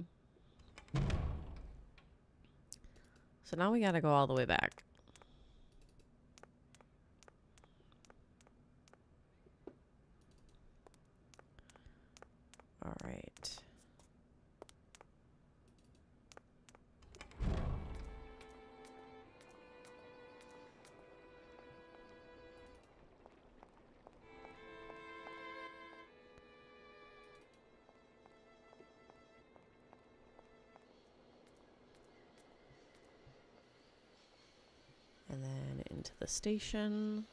So now we gotta go all the way back. All right. And then into the station.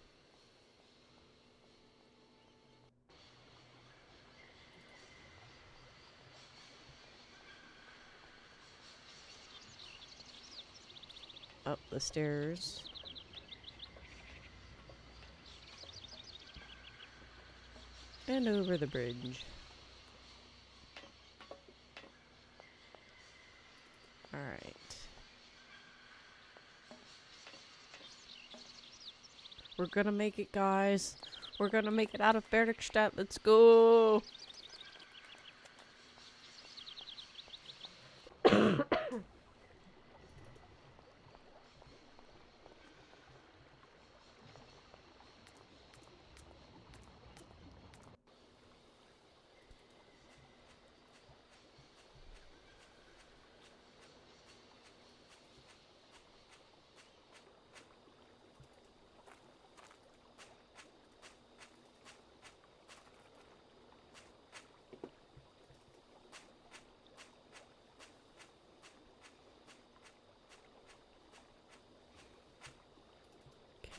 Up the stairs. And over the bridge. All right. We're gonna make it, guys. We're gonna make it out of Barrockstadt. Let's go.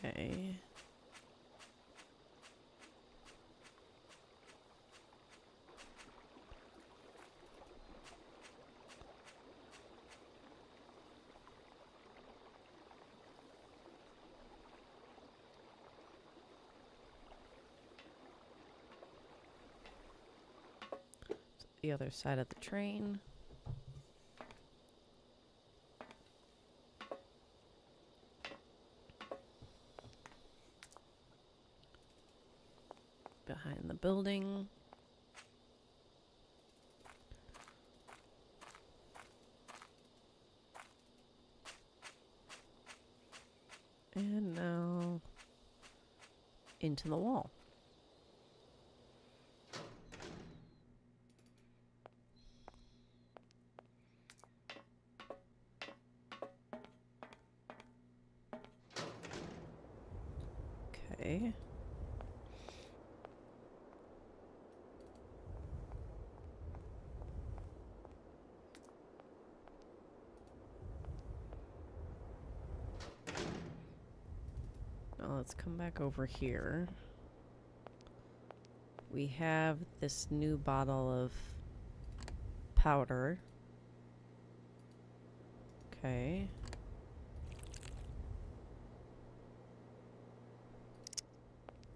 Okay. The other side of the train. Behind the building. And now into the wall. Okay. Now let's come back over here. We have this new bottle of powder. Okay.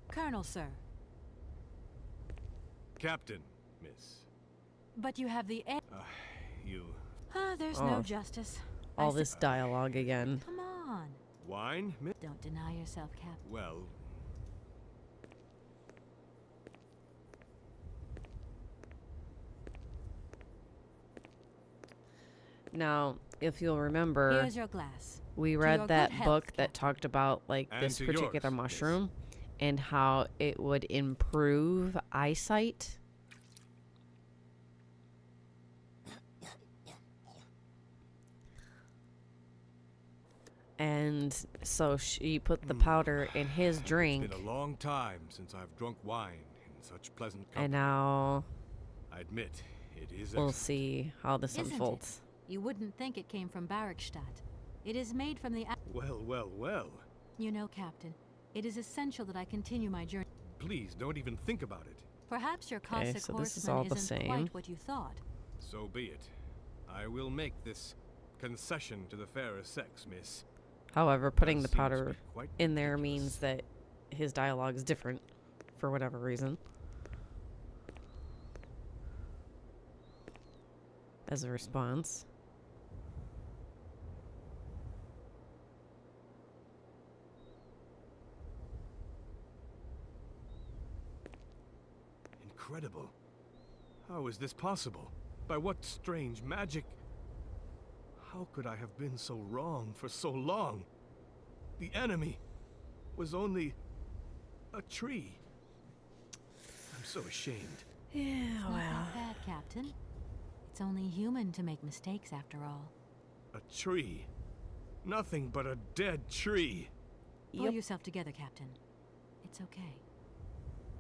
Colonel, sir. Captain, miss. But you have the... You... there's Oh. no justice. All this dialogue again. Come on. Wine, miss? Don't deny yourself, Captain. Well... Now, if you'll remember, Here's your glass. we To read your that good health, book that Captain. talked about like And this to particular yours, miss. mushroom and how it would improve eyesight. And so she put the powder in his It's drink, been a long time since I've drunk wine in such pleasant company. and now I admit, it is we'll excellent. see how this Isn't unfolds. it? You wouldn't think it came from Barrockstadt. It is made from the... Well, well, well. You know, Captain, it is essential that I continue my journey. Please, don't even think about it. Perhaps your Okay, Cossack so this is horseman all the isn't same. quite what you thought. So be it. I will make this concession to the fairer sex, miss. However, putting the That seems to powder be quite in there ridiculous. means that his dialogue is different for whatever reason. As a response. Incredible. How is this possible? By what strange magic? How could I have been so wrong for so long? The enemy was only a tree. I'm so ashamed. Yeah, It's not that bad, Captain. It's only human to make mistakes, after all. A tree. Nothing but a dead tree. Pull yourself together, Captain. It's okay.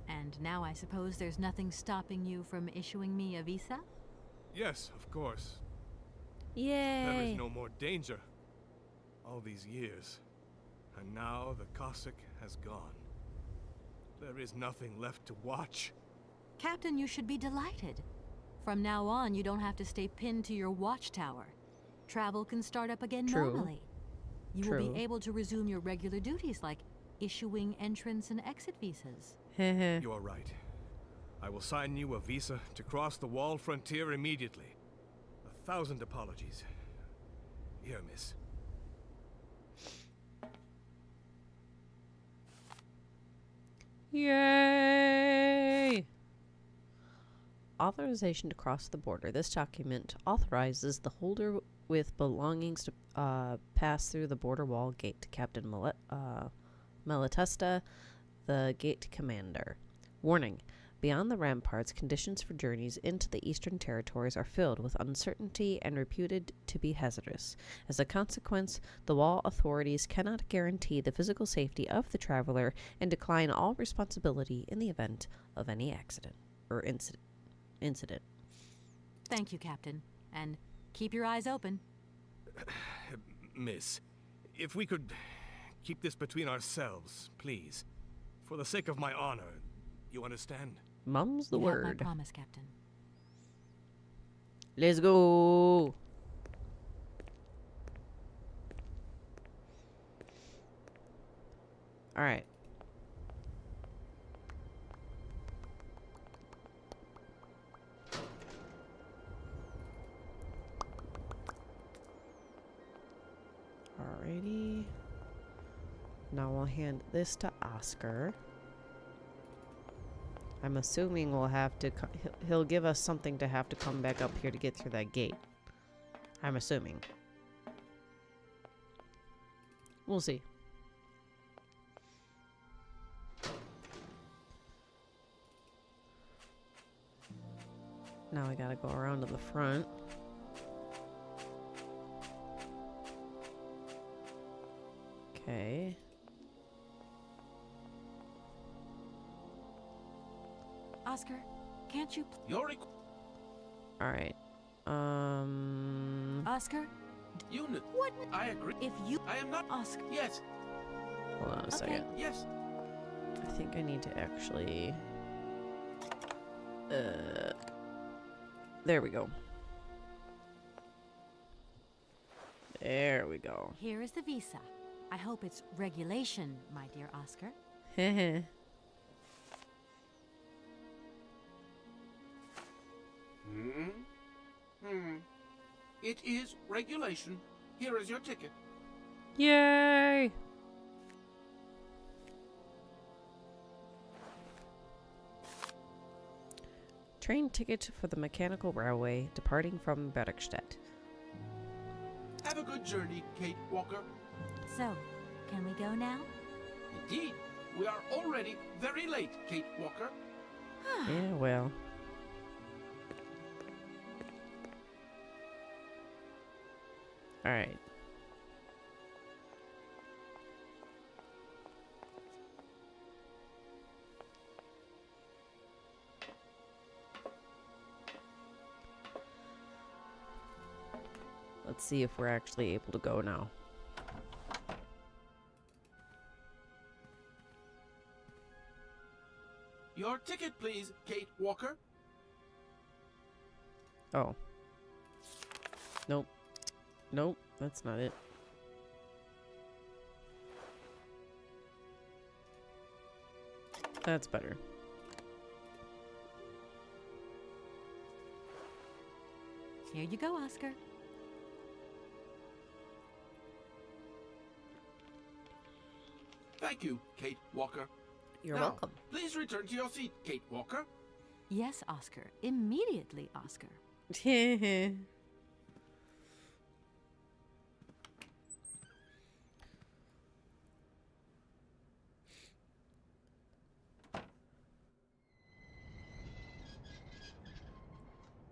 And now I suppose there's nothing stopping you from issuing me a visa? Yes, of course. There Yay! is no more danger. All these years. And now the Cossack has gone. There is nothing left to watch. Captain, you should be delighted. From now on, you don't have to stay pinned to your watchtower. Travel can start up again True. normally. You will True. be able to resume your regular duties like issuing entrance and exit visas. You are right. I will sign you a visa to cross the wall frontier immediately. 1,000 apologies. Here, miss. Yay! Authorization to cross the border. This document authorizes the holder with belongings to pass through the border wall gate to Captain Malatesta, the gate commander. Warning. Beyond the ramparts, conditions for journeys into the Eastern Territories are filled with uncertainty and reputed to be hazardous. As a consequence, the wall authorities cannot guarantee the physical safety of the traveler and decline all responsibility in the event of any accident or incident. Thank you, Captain. And keep your eyes open. Miss, if we could keep this between ourselves, please. For the sake of my honor, you understand? Mum's the You have my word. promise, Captain. Let's go. All right. Alrighty. Now we'll hand this to Oscar. I'm assuming we'll have to... He'll give us something to have to come back up here to get through that gate. I'm assuming. We'll see. Now I gotta go around to the front. Okay. Oscar, can't you... Your Alright. Oscar? unit. What? I agree. If you... I am not. Oscar... Yes. Hold on a Okay. second. Yes. I think I need to actually... there we go. There we go. Here is the visa. I hope it's regulation, my dear Oscar. It is regulation. Here is your ticket. Yay! Train ticket for the mechanical railway departing from Barrockstadt. Have a good journey, Kate Walker. So, can we go now? Indeed. We are already very late, Kate Walker. Yeah, well. Alright. Let's see if we're actually able to go now. Your ticket, please, Kate Walker. Oh. Nope. Nope, that's not it. That's better. Here you go, Oscar. Thank you, Kate Walker. You're Now, welcome. Please return to your seat, Kate Walker. Yes, Oscar. Immediately, Oscar.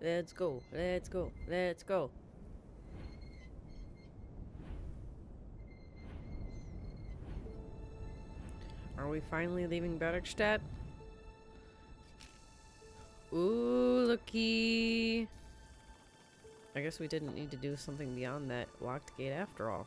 Let's go, let's go, let's go. Are we finally leaving Barrockstadt? Ooh, looky. I guess we didn't need to do something beyond that locked gate after all.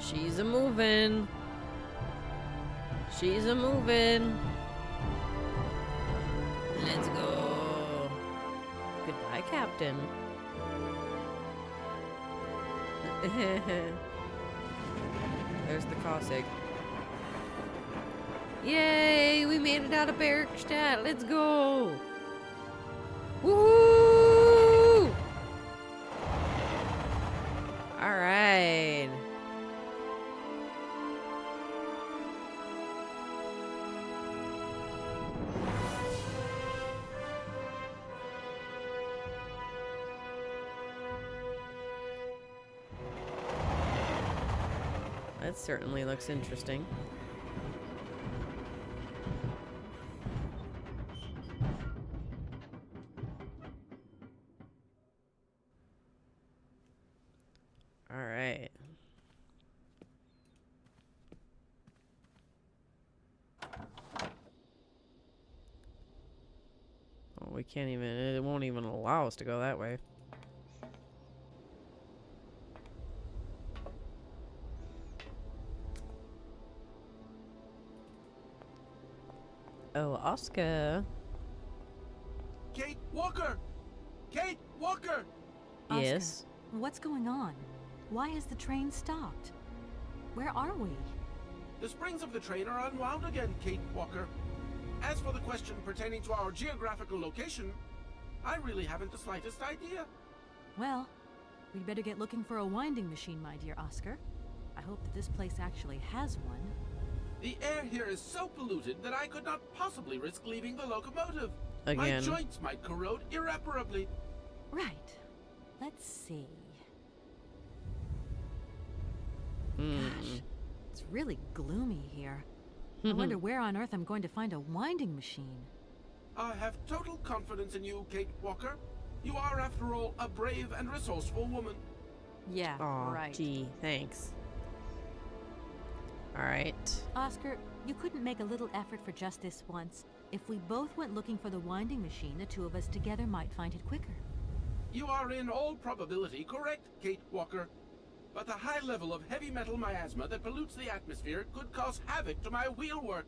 She's a moving. She's a moving. Let's go. Goodbye, Captain. There's the Cossack. Yay! We made it out of Barrockstadt. Let's go. Woo! All right. That certainly looks interesting. All right. Oh, we can't even, it won't even allow us to go that way. Oh, Oscar. Kate Walker! Kate Walker! Oscar, Yes. what's going on? Why has the train stopped? Where are we? The springs of the train are unwound again, Kate Walker. As for the question pertaining to our geographical location, I really haven't the slightest idea. Well, we'd better get looking for a winding machine, my dear Oscar. I hope that this place actually has one. The air here is so polluted that I could not possibly risk leaving the locomotive. Again. My joints might corrode irreparably. Right. Let's see. Hmm. Gosh, it's really gloomy here. I wonder where on earth I'm going to find a winding machine. I have total confidence in you, Kate Walker. You are, after all, a brave and resourceful woman. Yeah, Aw, right. gee, thanks. All right. Oscar, you couldn't make a little effort for just this once. If we both went looking for the winding machine, the two of us together might find it quicker. You are in all probability correct, Kate Walker. But the high level of heavy metal miasma that pollutes the atmosphere could cause havoc to my wheelwork.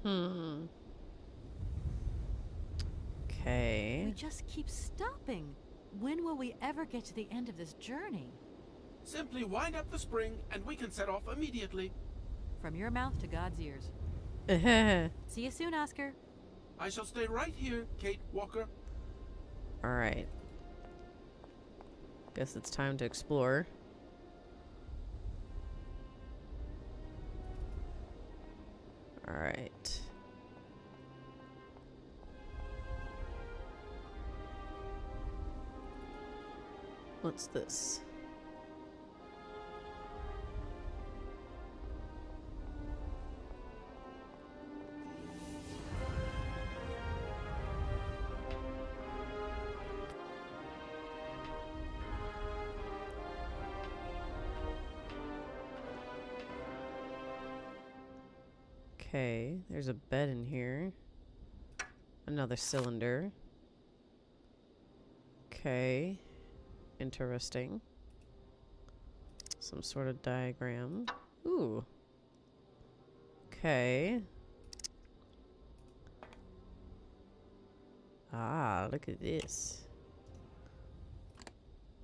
Hmm. Okay. We just keep stopping. When will we ever get to the end of this journey? Simply wind up the spring and we can set off immediately. From your mouth to God's ears. See you soon, Oscar. I shall stay right here, Kate Walker. Alright. Guess it's time to explore. Alright. What's this? Okay, there's a bed in here. Another cylinder. Okay. Interesting. Some sort of diagram. Ooh. Okay. Ah, look at this.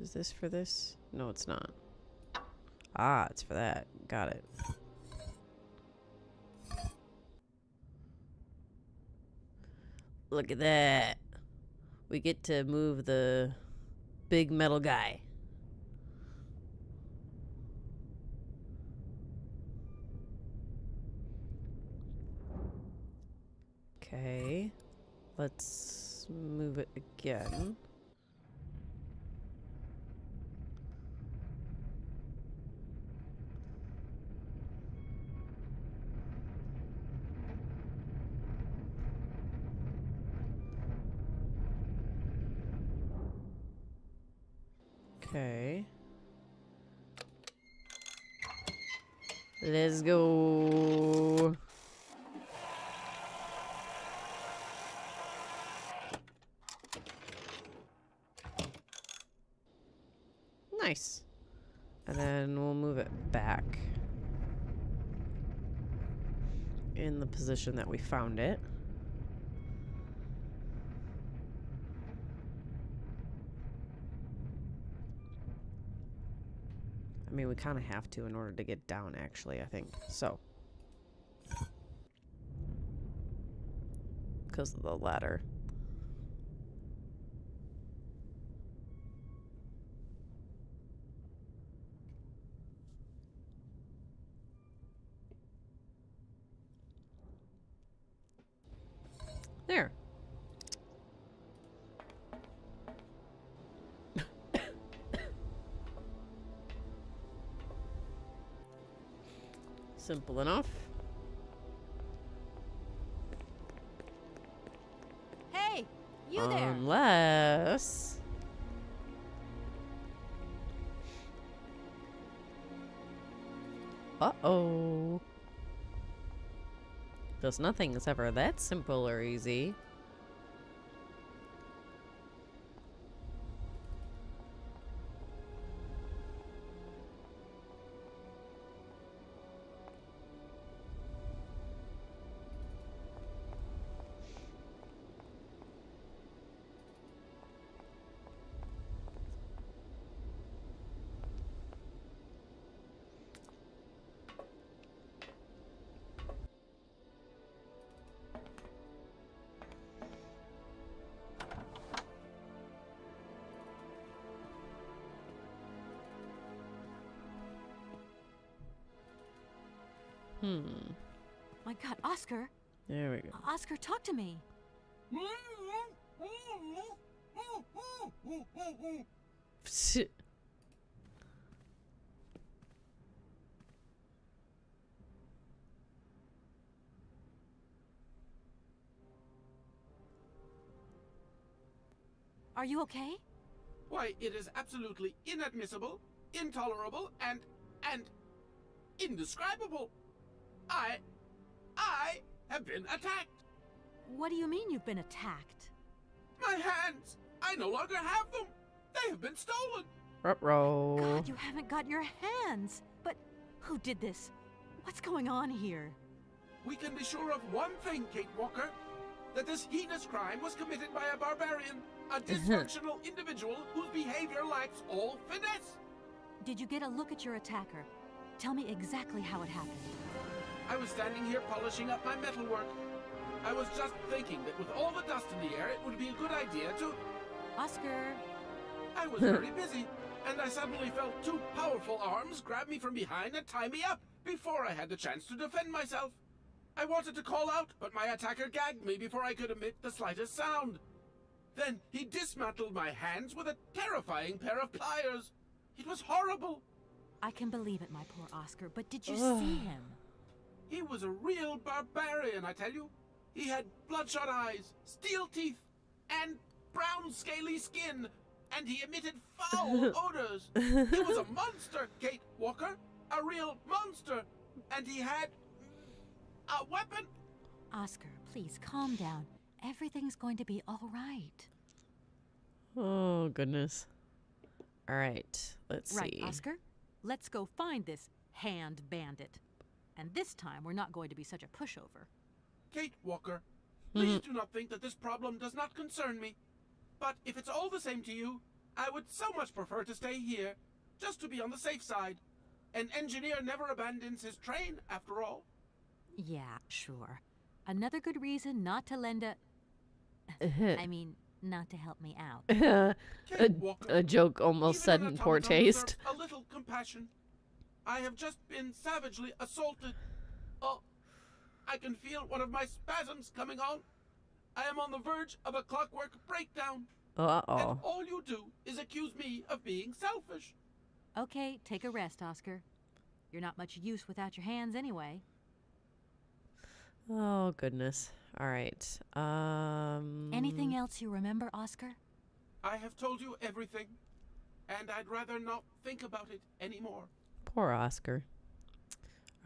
Is this for this? No, it's not. Ah, it's for that. Got it. Look at that. We get to move the big metal guy. Okay. Let's move it again. Okay. Let's go. Nice. And then we'll move it back in the position that we found it. I mean, we kind of have to in order to get down, actually, I think. So. Because of the ladder. There. Simple enough. Hey, you there. Unless... Uh-oh. Because nothing is ever that simple or easy. My God, Oscar. There we go. Oscar, talk to me. Are you okay? Why, it is absolutely inadmissible, intolerable, and indescribable. I have been attacked. What do you mean you've been attacked? My hands! I no longer have them! They have been stolen! Ruh-roh. God, you haven't got your hands. But who did this? What's going on here? we can be sure of one thing, Kate Walker. That this heinous crime was committed by a barbarian. A dysfunctional individual whose behavior lacks all finesse. Did you get a look at your attacker? Tell me exactly how it happened. I was standing here polishing up my metalwork. I was just thinking that with all the dust in the air, it would be a good idea to... Oscar! I was very busy, and I suddenly felt two powerful arms grab me from behind and tie me up before I had the chance to defend myself. I wanted to call out, but my attacker gagged me before I could emit the slightest sound. Then he dismantled my hands with a terrifying pair of pliers. It was horrible. I can believe it, my poor Oscar, but did you see him? He was a real barbarian, I tell you. He had bloodshot eyes, steel teeth, and brown scaly skin, and he emitted foul odors. He was a monster, Kate Walker. A real monster. And he had a weapon. Oscar, please calm down. Everything's going to be all right. Oh, goodness. All right, let's Right, see. Oscar? Let's go find this hand bandit. And this time, we're not going to be such a pushover. Kate Walker, please do not think that this problem does not concern me. But if it's all the same to you, I would so much prefer to stay here, just to be on the safe side. An engineer never abandons his train, after all. Yeah, sure. Another good reason not to lend a... I mean, not to help me out. Kate Walker, a joke almost even said an in poor automaton taste. deserves a little compassion. I have just been savagely assaulted. Oh, I can feel one of my spasms coming on. I am on the verge of a clockwork breakdown. And Uh-oh. all you do is accuse me of being selfish. Okay, take a rest, Oscar. You're not much use without your hands anyway. Oh, goodness. All right. Anything else you remember, Oscar? I have told you everything, and I'd rather not think about it anymore. Poor Oscar.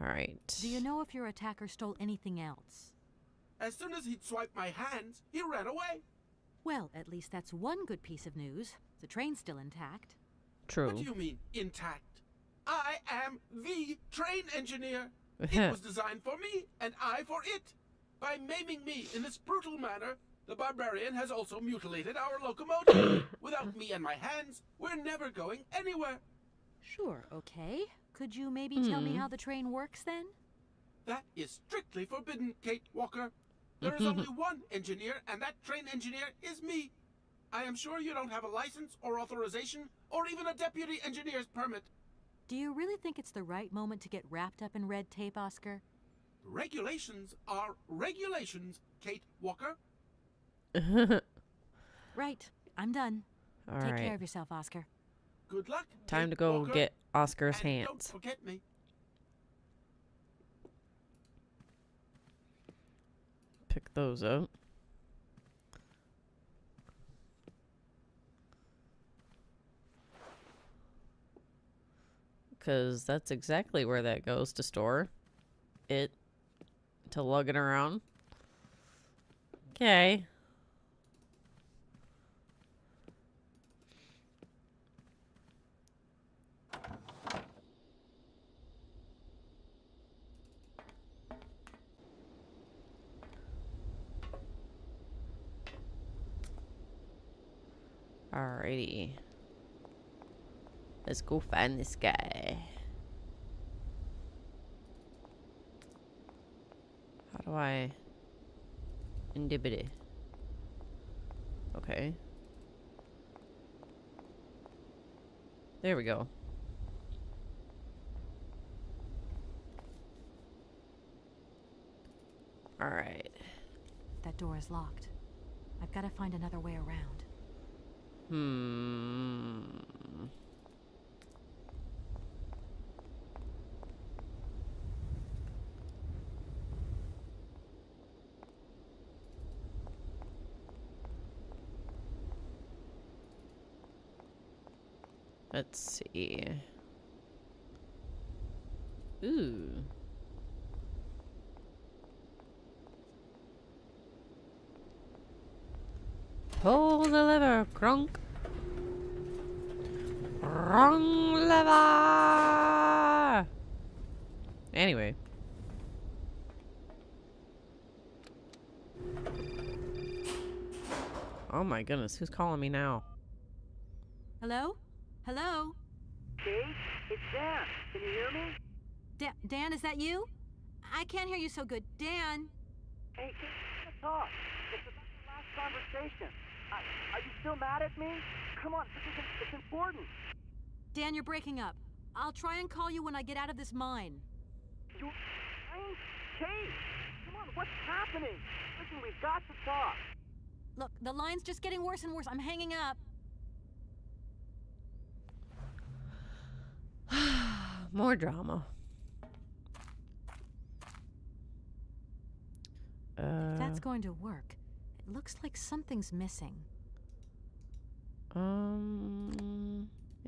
All right. Do you know if your attacker stole anything else? As soon as he'd swiped my hands, he ran away. Well, at least that's one good piece of news. The train's still intact. True. What do you mean, intact? I am the train engineer. It was designed for me, and I for it. By maiming me in this brutal manner, the barbarian has also mutilated our locomotive. Without me and my hands, we're never going anywhere. Sure, okay. Could you maybe tell me how the train works then? That is strictly forbidden, Kate Walker. There is only one engineer, and that train engineer is me. I am sure you don't have a license or authorization or even a deputy engineer's permit. Do you really think it's the right moment to get wrapped up in red tape, Oscar? Regulations are regulations, Kate Walker. Right, I'm done. All Take right. care of yourself, Oscar. Good luck. Time Kate to go Walker. get Oscar's And hands. don't forget me. Pick those up. Because that's exactly where that goes to store it, to lug it around. Okay. Alrighty. Let's go find this guy. How do I inhibit it? Okay. There we go. Alright. That door is locked. I've got to find another way around. Let's see. Ooh. Pull the lever, Crunk. Wrong lever. Anyway. Oh my goodness, who's calling me now? Hello? Hello? Kate, it's Dan. Can you hear me? Dan, is that you? I can't hear you so good. Dan? Hey, Kate, let's talk. It's about the last conversation. Are you still mad at me? Come on, it's important. Dan, you're breaking up. I'll try and call you when I get out of this mine. You're lying? Kate, come on, what's happening? Listen, we've got to talk. Look, the line's just getting worse and worse. I'm hanging up. More drama. If that's going to work, it looks like something's missing.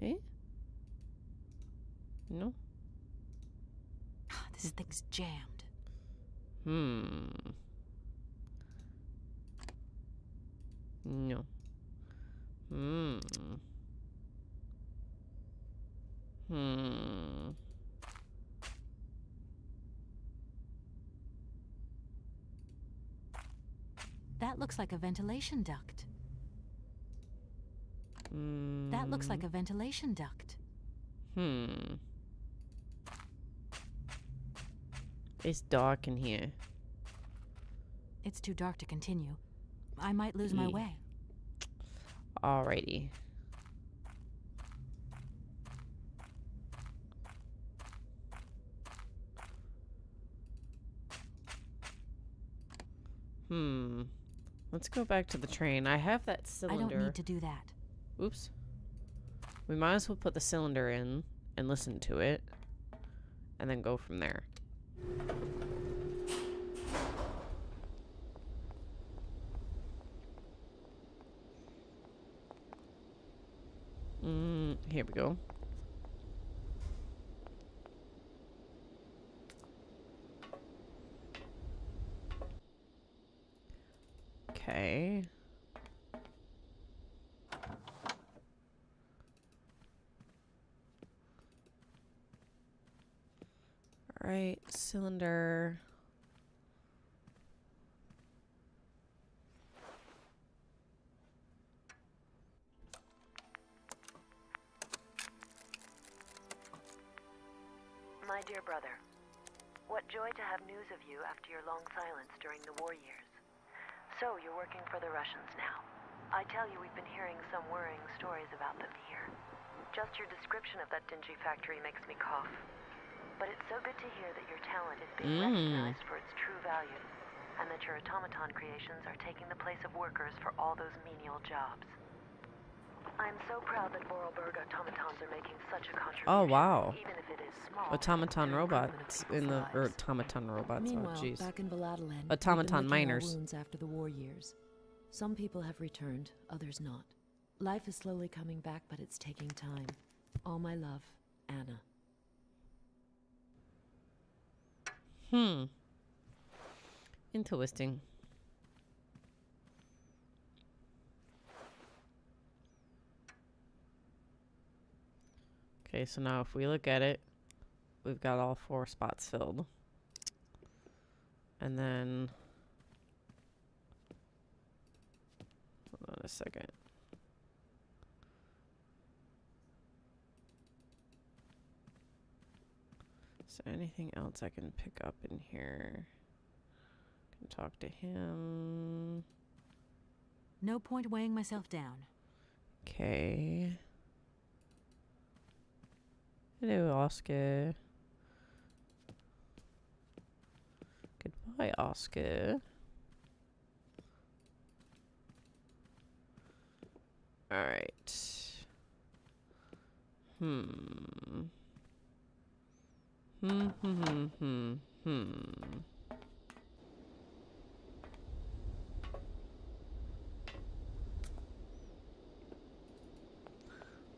Eh? No. This thing's jammed. No. That looks like a ventilation duct. That looks like a ventilation duct. It's dark in here. It's too dark to continue. I might lose my way. Alrighty. Let's go back to the train. I have that cylinder. I don't need to do that. Oops. We might as well put the cylinder in and listen to it. And then go from there. Here we go. Okay. All right, cylinder. My dear brother, what joy to have news of you after your long silence during the war years. So, you're working for the Russians now. I tell you, we've been hearing some worrying stories about them here. Just your description of that dingy factory makes me cough. But it's so good to hear that your talent is being recognized for its true value, and that your automaton creations are taking the place of workers for all those menial jobs. I'm so proud that Vorarlberg automatons are making such a contribution. Oh, wow. Even if it is small. Automaton to robots improvement of in the people's lives. automaton robots. Meanwhile, Oh, jeez. back in Valadaland, Automaton we've been licking our miners. wounds after the war years. Some people have returned, others not. Life is slowly coming back, but it's taking time. All my love, Anna. Interesting. Okay, so now if we look at it, we've got all 4 spots filled. And then... hold on a second. Is there anything else I can pick up in here? Can talk to him. No point weighing myself down. Okay. Hello, Oscar. Goodbye, Oscar. All right.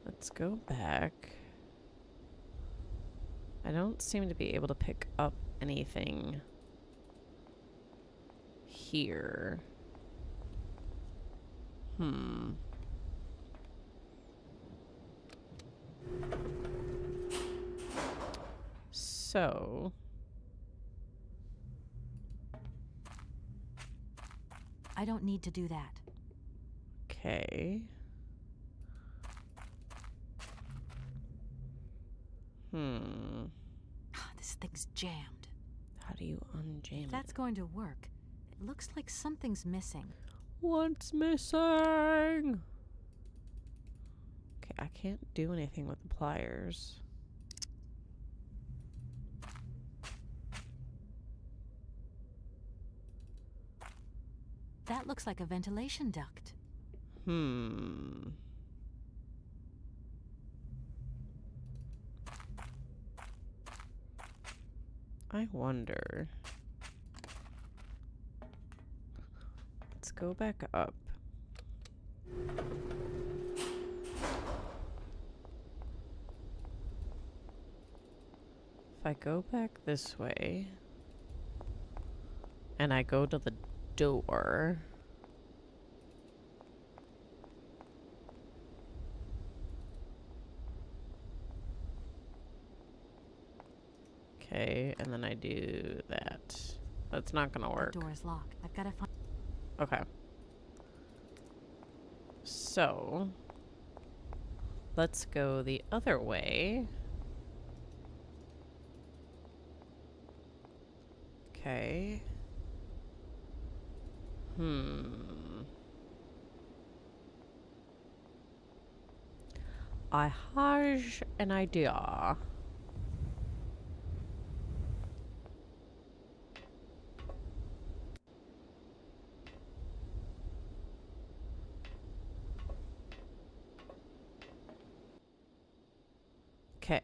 Let's go back. I don't seem to be able to pick up anything here. So I don't need to do that. Okay. This thing's jammed. How do you unjam If that's it? going to work, it looks like something's missing. What's missing? Okay, I can't do anything with the pliers. That looks like a ventilation duct. I wonder. Let's go back up. If I go back this way and I go to the door, okay, and then I do that. That's not gonna work. The door is locked. I've got to find. Okay. So, let's go the other way. Okay. I have an idea. Okay.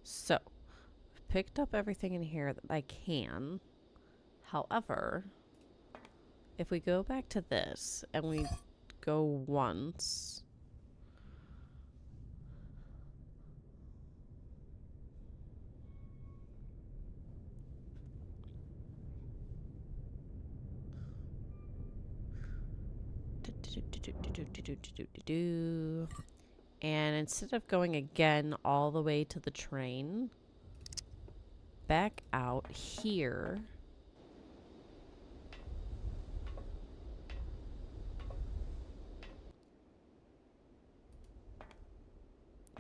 So, I've picked up everything in here that I can. However, if we go back to this and we go once. And instead of going again all the way to the train, back out here.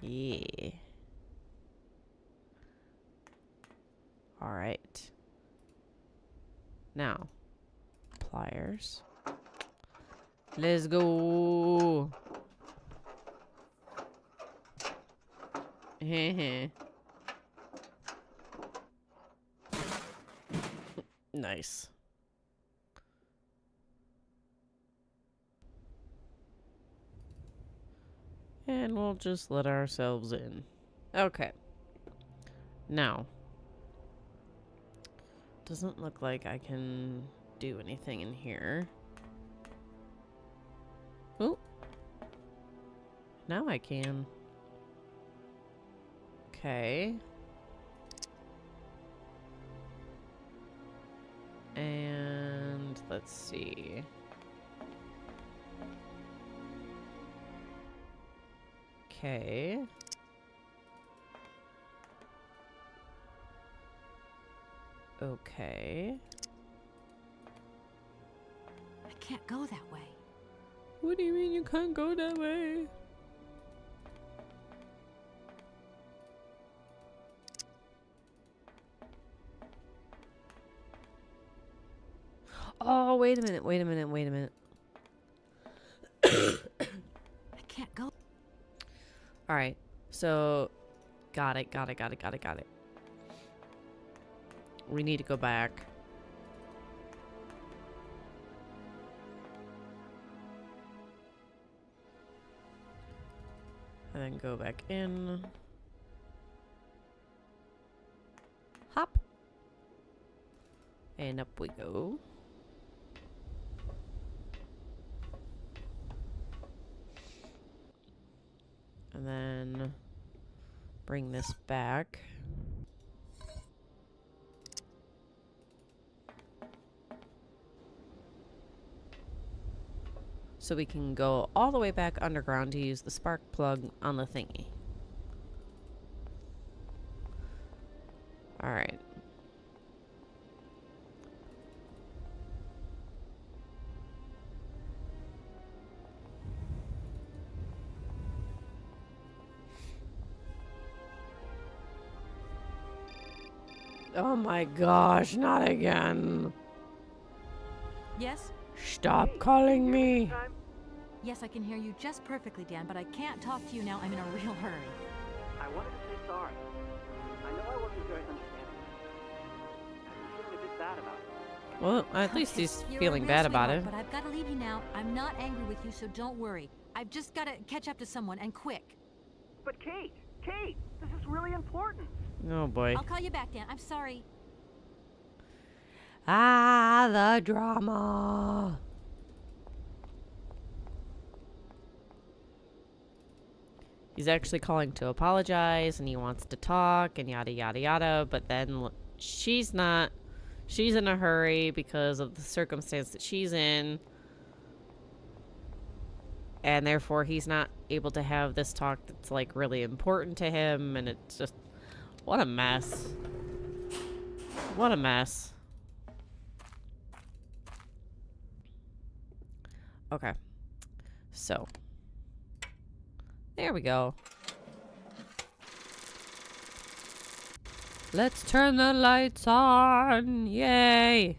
Yeah. All right. Now, pliers. Let's go. Nice. And we'll just let ourselves in. Okay. Now, doesn't look like I can do anything in here. Oh. Now I can. Okay. And let's see. Okay. Okay. I can't go that way. What do you mean you can't go that way? Oh, wait a minute, wait a minute, wait a minute. I can't go. Alright, so got it. We need to go back. And then go back in. Hop. And up we go. And then bring this back. So we can go all the way back underground to use the spark plug on the thingy. Alright. Oh my gosh, not again. Yes? Stop calling me. Yes, I can hear you just perfectly, Dan, but I can't talk to you now. I'm in a real hurry. I wanted to say sorry. I know I wasn't very understanding. I'm feeling a bit bad about it. Well, at least Okay, he's you're a feeling real bad about sweetheart, it. But I've got to leave you now. I'm not angry with you, so don't worry. I've just got to catch up to someone, and quick. But Kate, this is really important. Oh boy. I'll call you back, Dan. I'm sorry. Ah, the drama. He's actually calling to apologize and he wants to talk and yada yada yada, but then she's not. She's in a hurry because of the circumstance that she's in. And therefore he's not able to have this talk that's like really important to him, and it's just what a mess. What a mess. Okay. So there we go. Let's turn the lights on. Yay.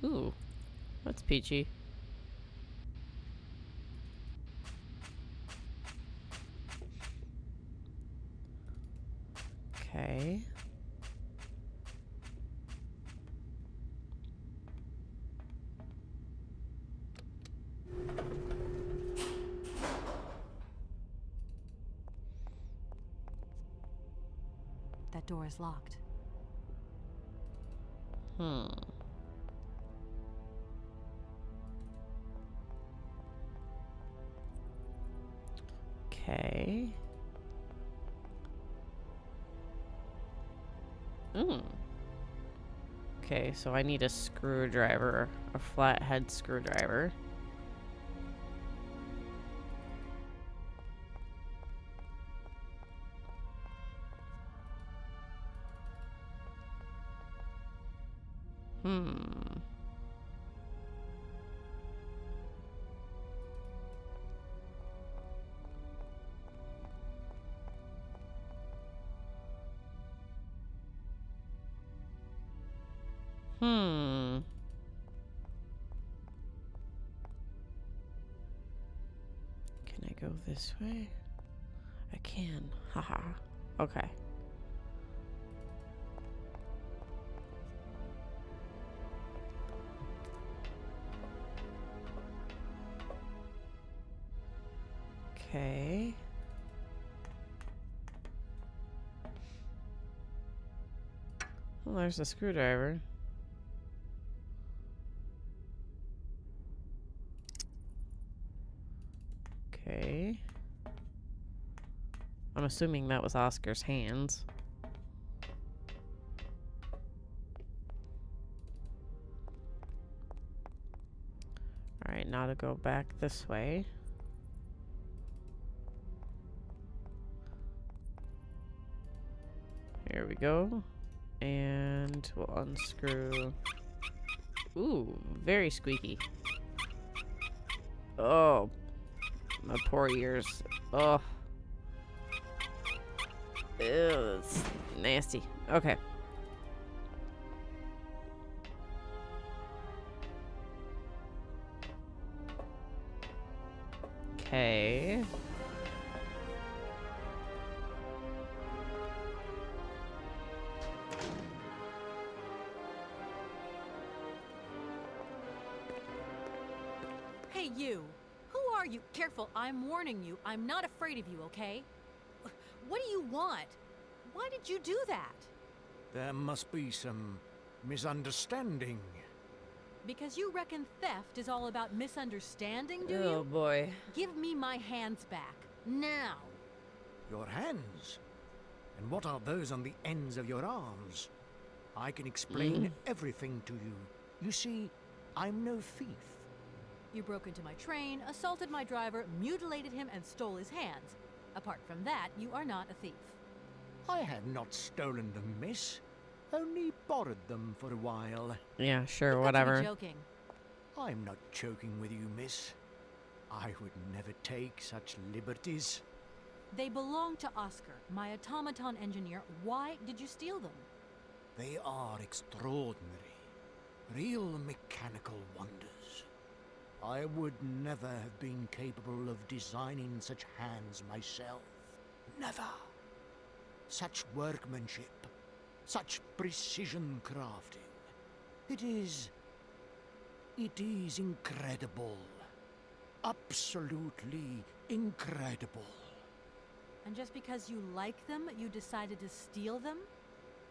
Ooh. That's peachy. Okay. That door is locked. Okay. Okay, so I need a screwdriver, a flathead screwdriver. Can I go this way? I can. Haha. Okay. Okay. Well, there's a screwdriver. Okay. I'm assuming that was Oscar's hands. Alright, now to go back this way. Here we go. And we'll unscrew. Ooh, very squeaky. Oh, my poor ears. Oh. Ew, it's nasty. Okay. Okay. Hey, you. Who are you? Careful, I'm warning you. I'm not afraid of you, okay? What do you want? Why did you do that? There must be some misunderstanding. Because you reckon theft is all about misunderstanding, do Oh you? boy. Give me my hands back. Now. Your hands? And what are those on the ends of your arms? I can explain everything to you. You see, I'm no thief. You broke into my train, assaulted my driver, mutilated him, and stole his hands. Apart from that, you are not a thief. I have not stolen them, miss. Only borrowed them for a while. Yeah, sure, You've got to be whatever. joking. I'm not joking with you, miss. I would never take such liberties. They belong to Oscar, my automaton engineer. Why did you steal them? They are extraordinary, real mechanical wonders. I would never have been capable of designing such hands myself. Never. Such workmanship, such precision crafting. It is incredible. Absolutely incredible. And just because you like them, you decided to steal them?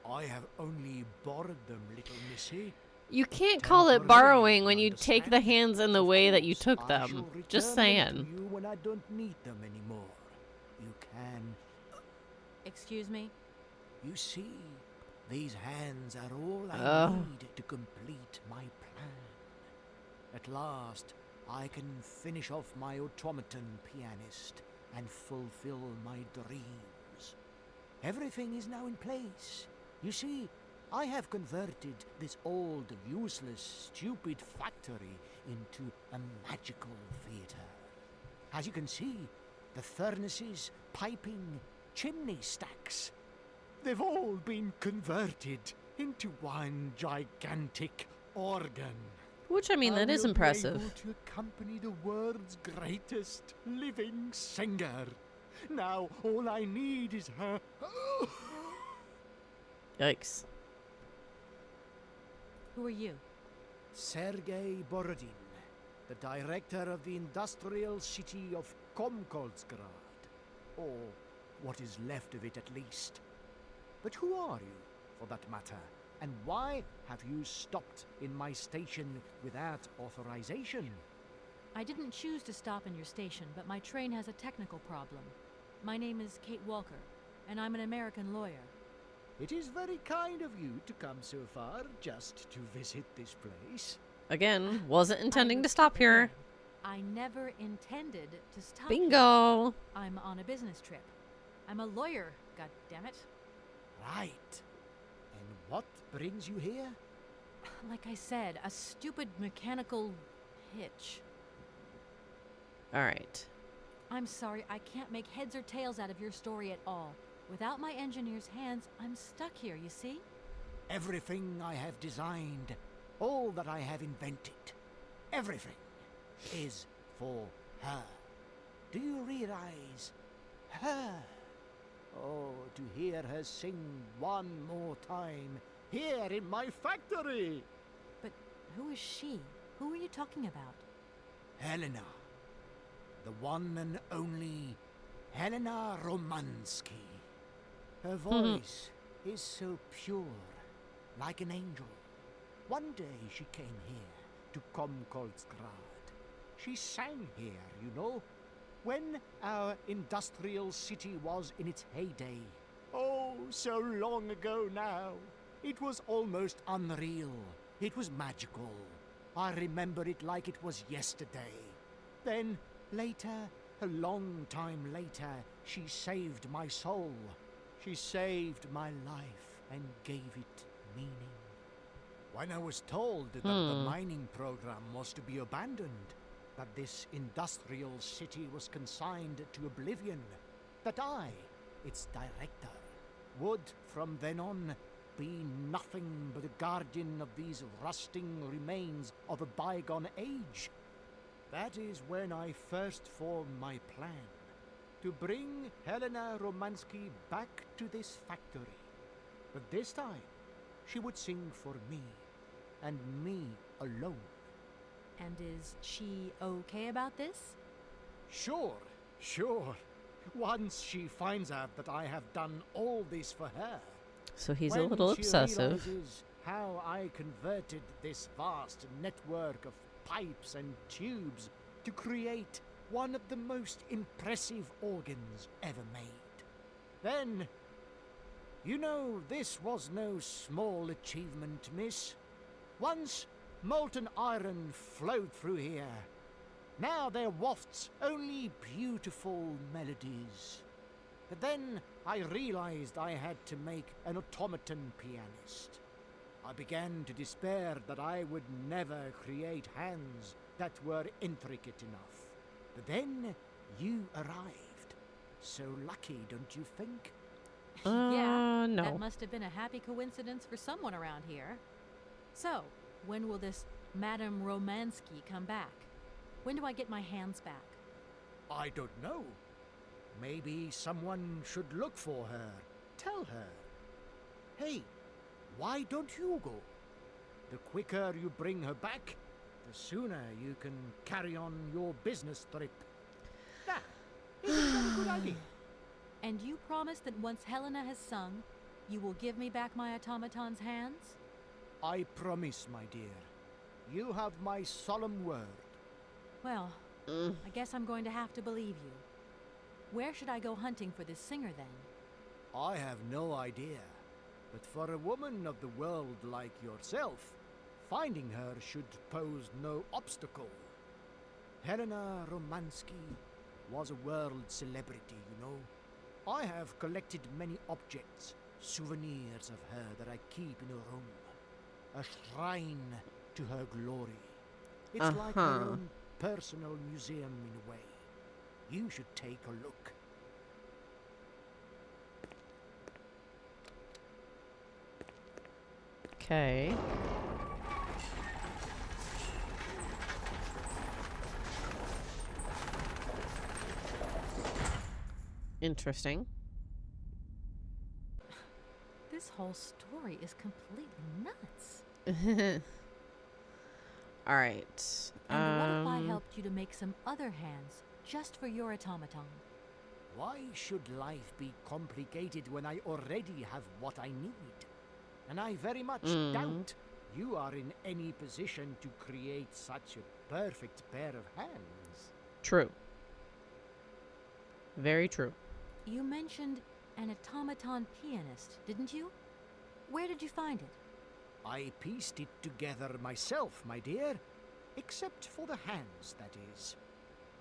I have only borrowed them, little missy. You can't call it borrowing when you take the hands in the way that you took them. Just saying. To you when I don't need them anymore. You can. Excuse me? You see, these hands are all I need to complete my plan. At last, I can finish off my automaton pianist and fulfill my dreams. Everything is now in place. You see, I have converted this old, useless, stupid factory into a magical theater. As you can see, the furnaces, piping, chimney stacks, they've all been converted into one gigantic organ. Which, I mean, that is impressive. Able to accompany the world's greatest living singer. Now, all I need is her. Yikes. Who are you? Sergei Borodin, the director of the industrial city of Komkolzgrad. Or what is left of it, at least. But who are you, for that matter? And why have you stopped in my station without authorization? I didn't choose to stop in your station, but my train has a technical problem. My name is Kate Walker, and I'm an American lawyer. It is very kind of you to come so far just to visit this place. Again, wasn't intending to stop here. I never intended to stop. Bingo! I'm on a business trip. I'm a lawyer, goddammit. Right. And what brings you here? Like I said, a stupid mechanical hitch. Alright. I'm sorry, I can't make heads or tails out of your story at all. Without my engineer's hands, I'm stuck here, you see? Everything I have designed, all that I have invented, everything is for her. Do you realize? Her. Oh, to hear her sing one more time here in my factory. But who is she? Who are you talking about? Helena. The one and only Helena Romansky. Her voice is so pure, like an angel. One day she came here to Komkolzgrad. She sang here, you know, when our industrial city was in its heyday. Oh, so long ago now. It was almost unreal. It was magical. I remember it like it was yesterday. Then, later, a long time later, she saved my soul. She saved my life and gave it meaning. When I was told that the mining program was to be abandoned, that this industrial city was consigned to oblivion, that I, its director, would from then on be nothing but a guardian of these rusting remains of a bygone age, that is when I first formed my plan. To bring Helena Romansky back to this factory. But this time, she would sing for me, and me alone. And is she okay about this? Sure, sure. Once she finds out that I have done all this for her. So he's when a little she obsessive. realizes how I converted this vast network of pipes and tubes to create one of the most impressive organs ever made. Then, you know, this was no small achievement, miss. Once molten iron flowed through here. Now there wafts only beautiful melodies. But then I realized I had to make an automaton pianist. I began to despair that I would never create hands that were intricate enough. But then you arrived. So lucky, don't you think? Yeah, no. that must have been a happy coincidence for someone around here. So, when will this Madame Romansky come back? When do I get my hands back? I don't know. Maybe someone should look for her. Tell her. Hey, why don't you go? The quicker you bring her back, the sooner you can carry on your business trip. Now, isn't that a good idea? And you promise that once Helena has sung, you will give me back my automaton's hands? I promise, my dear. You have my solemn word. Well, I guess I'm going to have to believe you. Where should I go hunting for this singer then? I have no idea. But for a woman of the world like yourself, finding her should pose no obstacle. Helena Romansky was a world celebrity, you know. I have collected many objects, souvenirs of her that I keep in a room. A shrine to her glory. It's like her own personal museum in a way. You should take a look. Okay. Interesting. This whole story is completely nuts. All right. And what if I helped you to make some other hands just for your automaton? Why should life be complicated when I already have what I need? And I very much doubt you are in any position to create such a perfect pair of hands. True. Very true. You mentioned an automaton pianist, didn't you? Where did you find it? I pieced it together myself, my dear. Except for the hands, that is.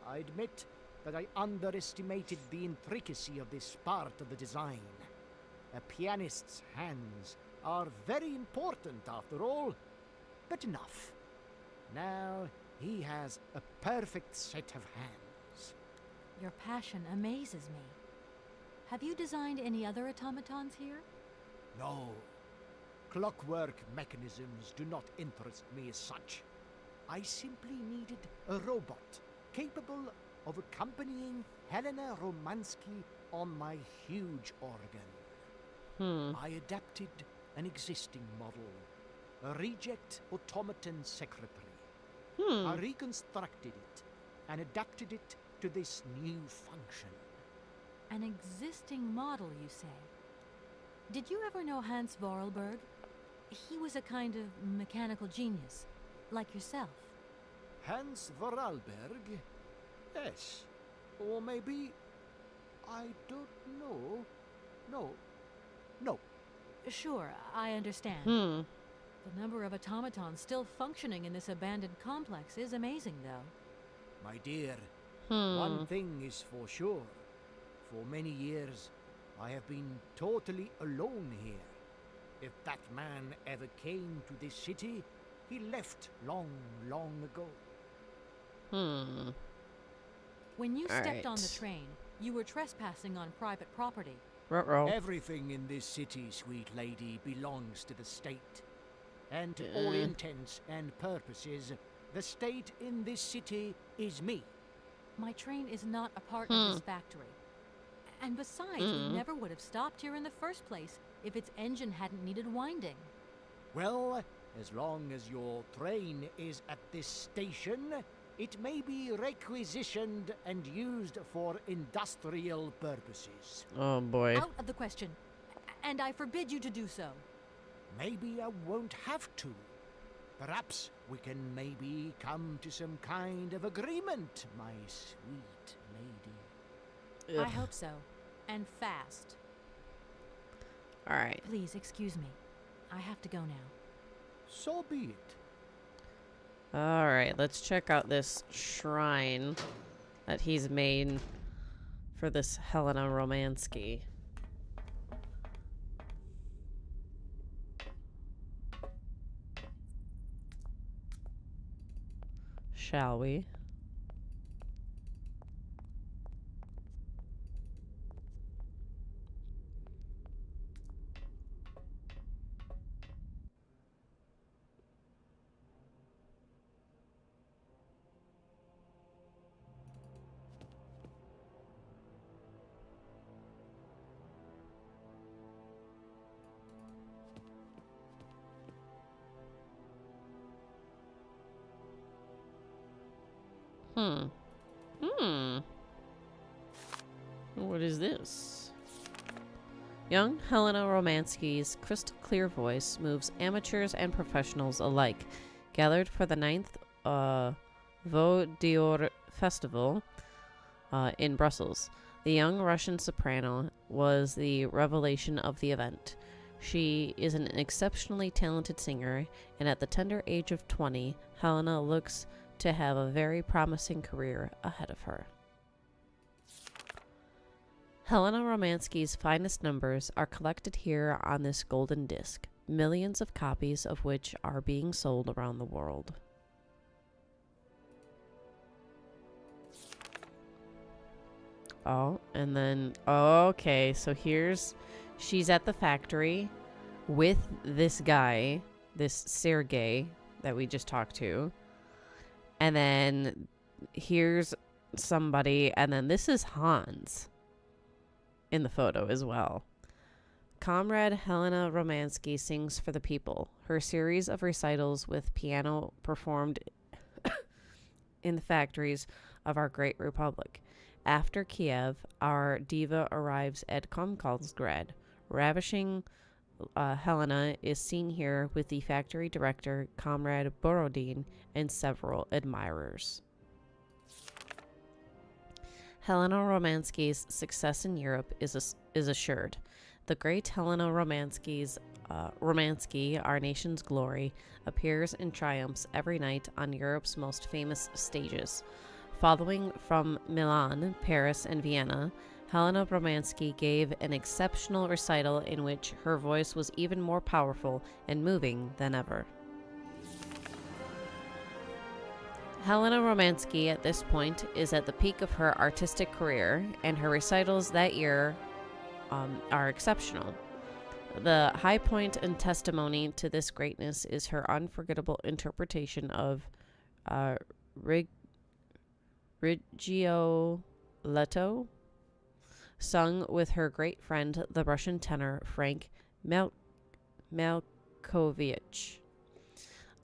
I admit that I underestimated the intricacy of this part of the design. A pianist's hands are very important after all. But enough. Now he has a perfect set of hands. Your passion amazes me. Have you designed any other automatons here? No. Clockwork mechanisms do not interest me as such. I simply needed a robot capable of accompanying Helena Romansky on my huge organ. I adapted an existing model, a reject automaton secretary. I reconstructed it and adapted it to this new function. An existing model, you say? Did you ever know Hans Vorarlberg? He was a kind of mechanical genius, like yourself. Hans Vorarlberg? Yes. Or maybe... I don't know. No. Sure, I understand. The number of automatons still functioning in this abandoned complex is amazing, though. My dear, one thing is for sure. For many years, I have been totally alone here. If that man ever came to this city, he left long, long ago. When you stepped on the train, you were trespassing on private property. Ruh-roh. Everything in this city, sweet lady, belongs to the state. And to all intents and purposes, the state in this city is me. My train is not a part of this factory. And besides, we never would have stopped here in the first place if its engine hadn't needed winding. Well, as long as your train is at this station, it may be requisitioned and used for industrial purposes. Oh boy. Out of the question. And I forbid you to do so. Maybe I won't have to. Perhaps we can maybe come to some kind of agreement, my sweet lady. I hope so. And fast. All right. Please, excuse me. I have to go now. So be it. All right. Let's check out this shrine that he's made for this Helena Romansky. Shall we? What is this? Young Helena Romansky's crystal clear voice moves amateurs and professionals alike, gathered for the 9th Vaux d'Or Festival in Brussels. The young Russian soprano was the revelation of the event. She is an exceptionally talented singer, and at the tender age of 20, Helena looks to have a very promising career ahead of her. Helena Romansky's finest numbers are collected here on this golden disc, millions of copies of which are being sold around the world. Oh, and then, okay, so she's at the factory with this guy, this Sergei that we just talked to. And then here's somebody, and then this is Hans in the photo as well. Comrade Helena Romansky sings for the people. Her series of recitals with piano performed in the factories of our great republic. After Kiev, our diva arrives at Komkolsgrad. Ravishing Helena is seen here with the factory director, Comrade Borodin, and several admirers. Helena Romansky's success in Europe is assured. The great Helena Romansky, our nation's glory, appears in triumphs every night on Europe's most famous stages. Following from Milan, Paris, and Vienna, Helena Romansky gave an exceptional recital in which her voice was even more powerful and moving than ever. Helena Romansky at this point is at the peak of her artistic career, and her recitals that year are exceptional. The high point and testimony to this greatness is her unforgettable interpretation of Rigoletto, sung with her great friend, the Russian tenor Frank Malkovich.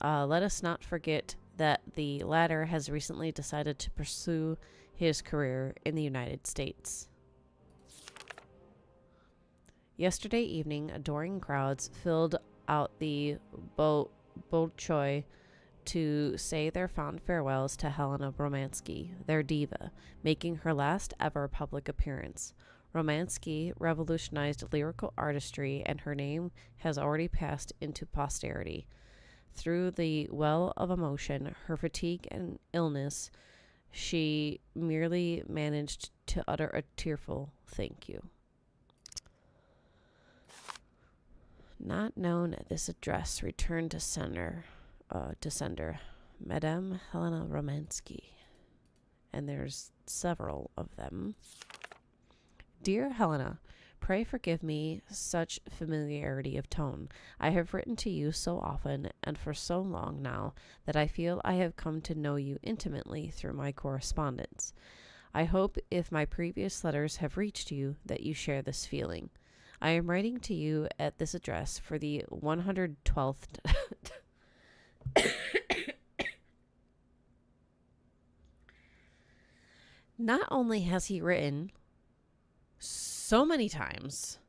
Let us not forget that the latter has recently decided to pursue his career in the United States. Yesterday evening, adoring crowds filled out the Bolshoi to say their fond farewells to Helena Romansky, their diva, making her last ever public appearance. Romansky revolutionized lyrical artistry, and her name has already passed into posterity. Through the well of emotion, her fatigue and illness, she merely managed to utter a tearful thank you. Not known at this address, returned to sender, Madame Helena Romansky. And there's several of them. Dear Helena, pray forgive me such familiarity of tone. I have written to you so often and for so long now that I feel I have come to know you intimately through my correspondence. I hope if my previous letters have reached you that you share this feeling. I am writing to you at this address for the 112th Not only has he written so many times,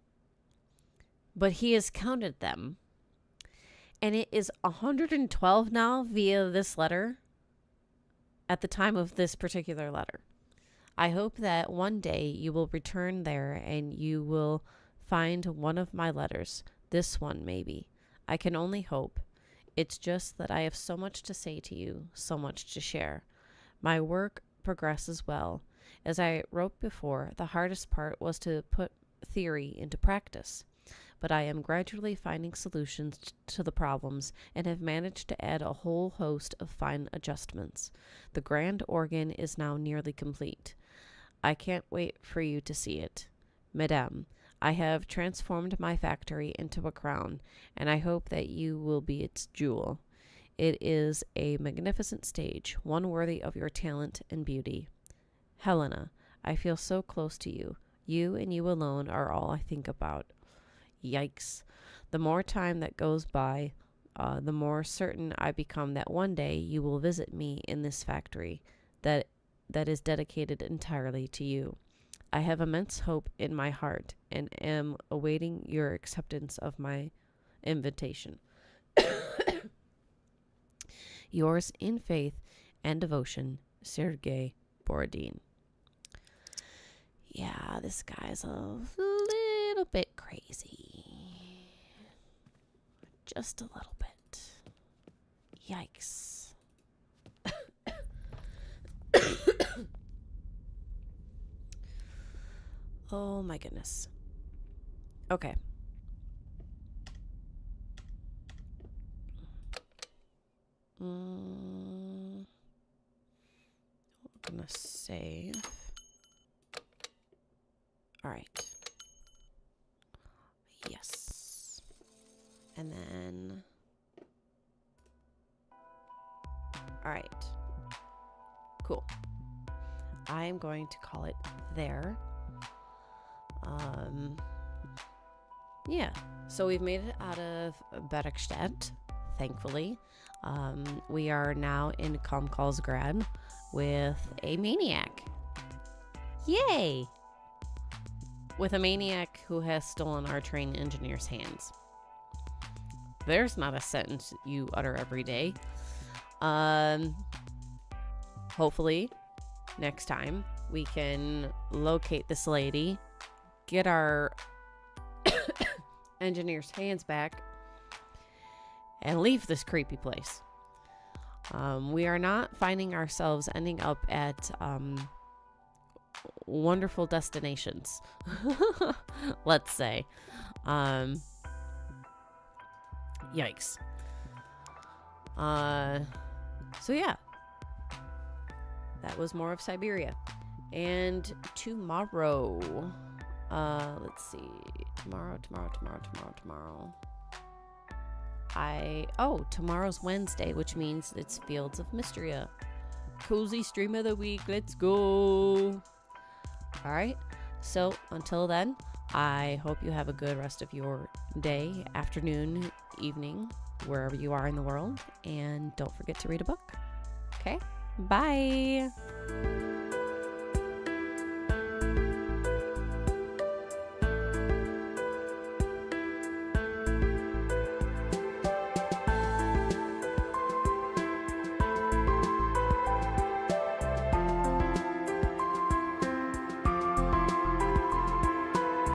but he has counted them. And it is 112 now via this letter at the time of this particular letter. I hope that one day you will return there and you will find one of my letters, this one maybe. I can only hope. It's just that I have so much to say to you, so much to share. My work progresses well. As I wrote before, the hardest part was to put theory into practice. But I am gradually finding solutions to the problems and have managed to add a whole host of fine adjustments. The grand organ is now nearly complete. I can't wait for you to see it. Madame, I have transformed my factory into a crown, and I hope that you will be its jewel. It is a magnificent stage, one worthy of your talent and beauty. Helena, I feel so close to you. You and you alone are all I think about. Yikes. The more time that goes by, the more certain I become that one day you will visit me in this factory, that that is dedicated entirely to you. I have immense hope in my heart and am awaiting your acceptance of my invitation. Yours in faith and devotion, Sergei Borodin. Yeah, this guy's a little bit crazy. Just a little bit. Yikes. Oh my goodness. Okay. I'm gonna save. All right. Yes. And then. All right. Cool. I'm going to call it there. Yeah. So we've made it out of Barrockstadt, thankfully. We are now in Karlsgrad with a maniac. Yay! With a maniac who has stolen our train engineer's hands. There's not a sentence you utter every day. Hopefully, next time we can locate this lady, get our engineer's hands back, and leave this creepy place. We are not finding ourselves ending up at wonderful destinations, let's say. Yikes. So yeah, that was more of Syberia. And tomorrow, let's see, tomorrow. Tomorrow's Wednesday, which means it's Fields of Mysteria. Cozy stream of the week. Let's go. All right. So until then, I hope you have a good rest of your day, afternoon, evening, wherever you are in the world. And don't forget to read a book. Okay. Bye.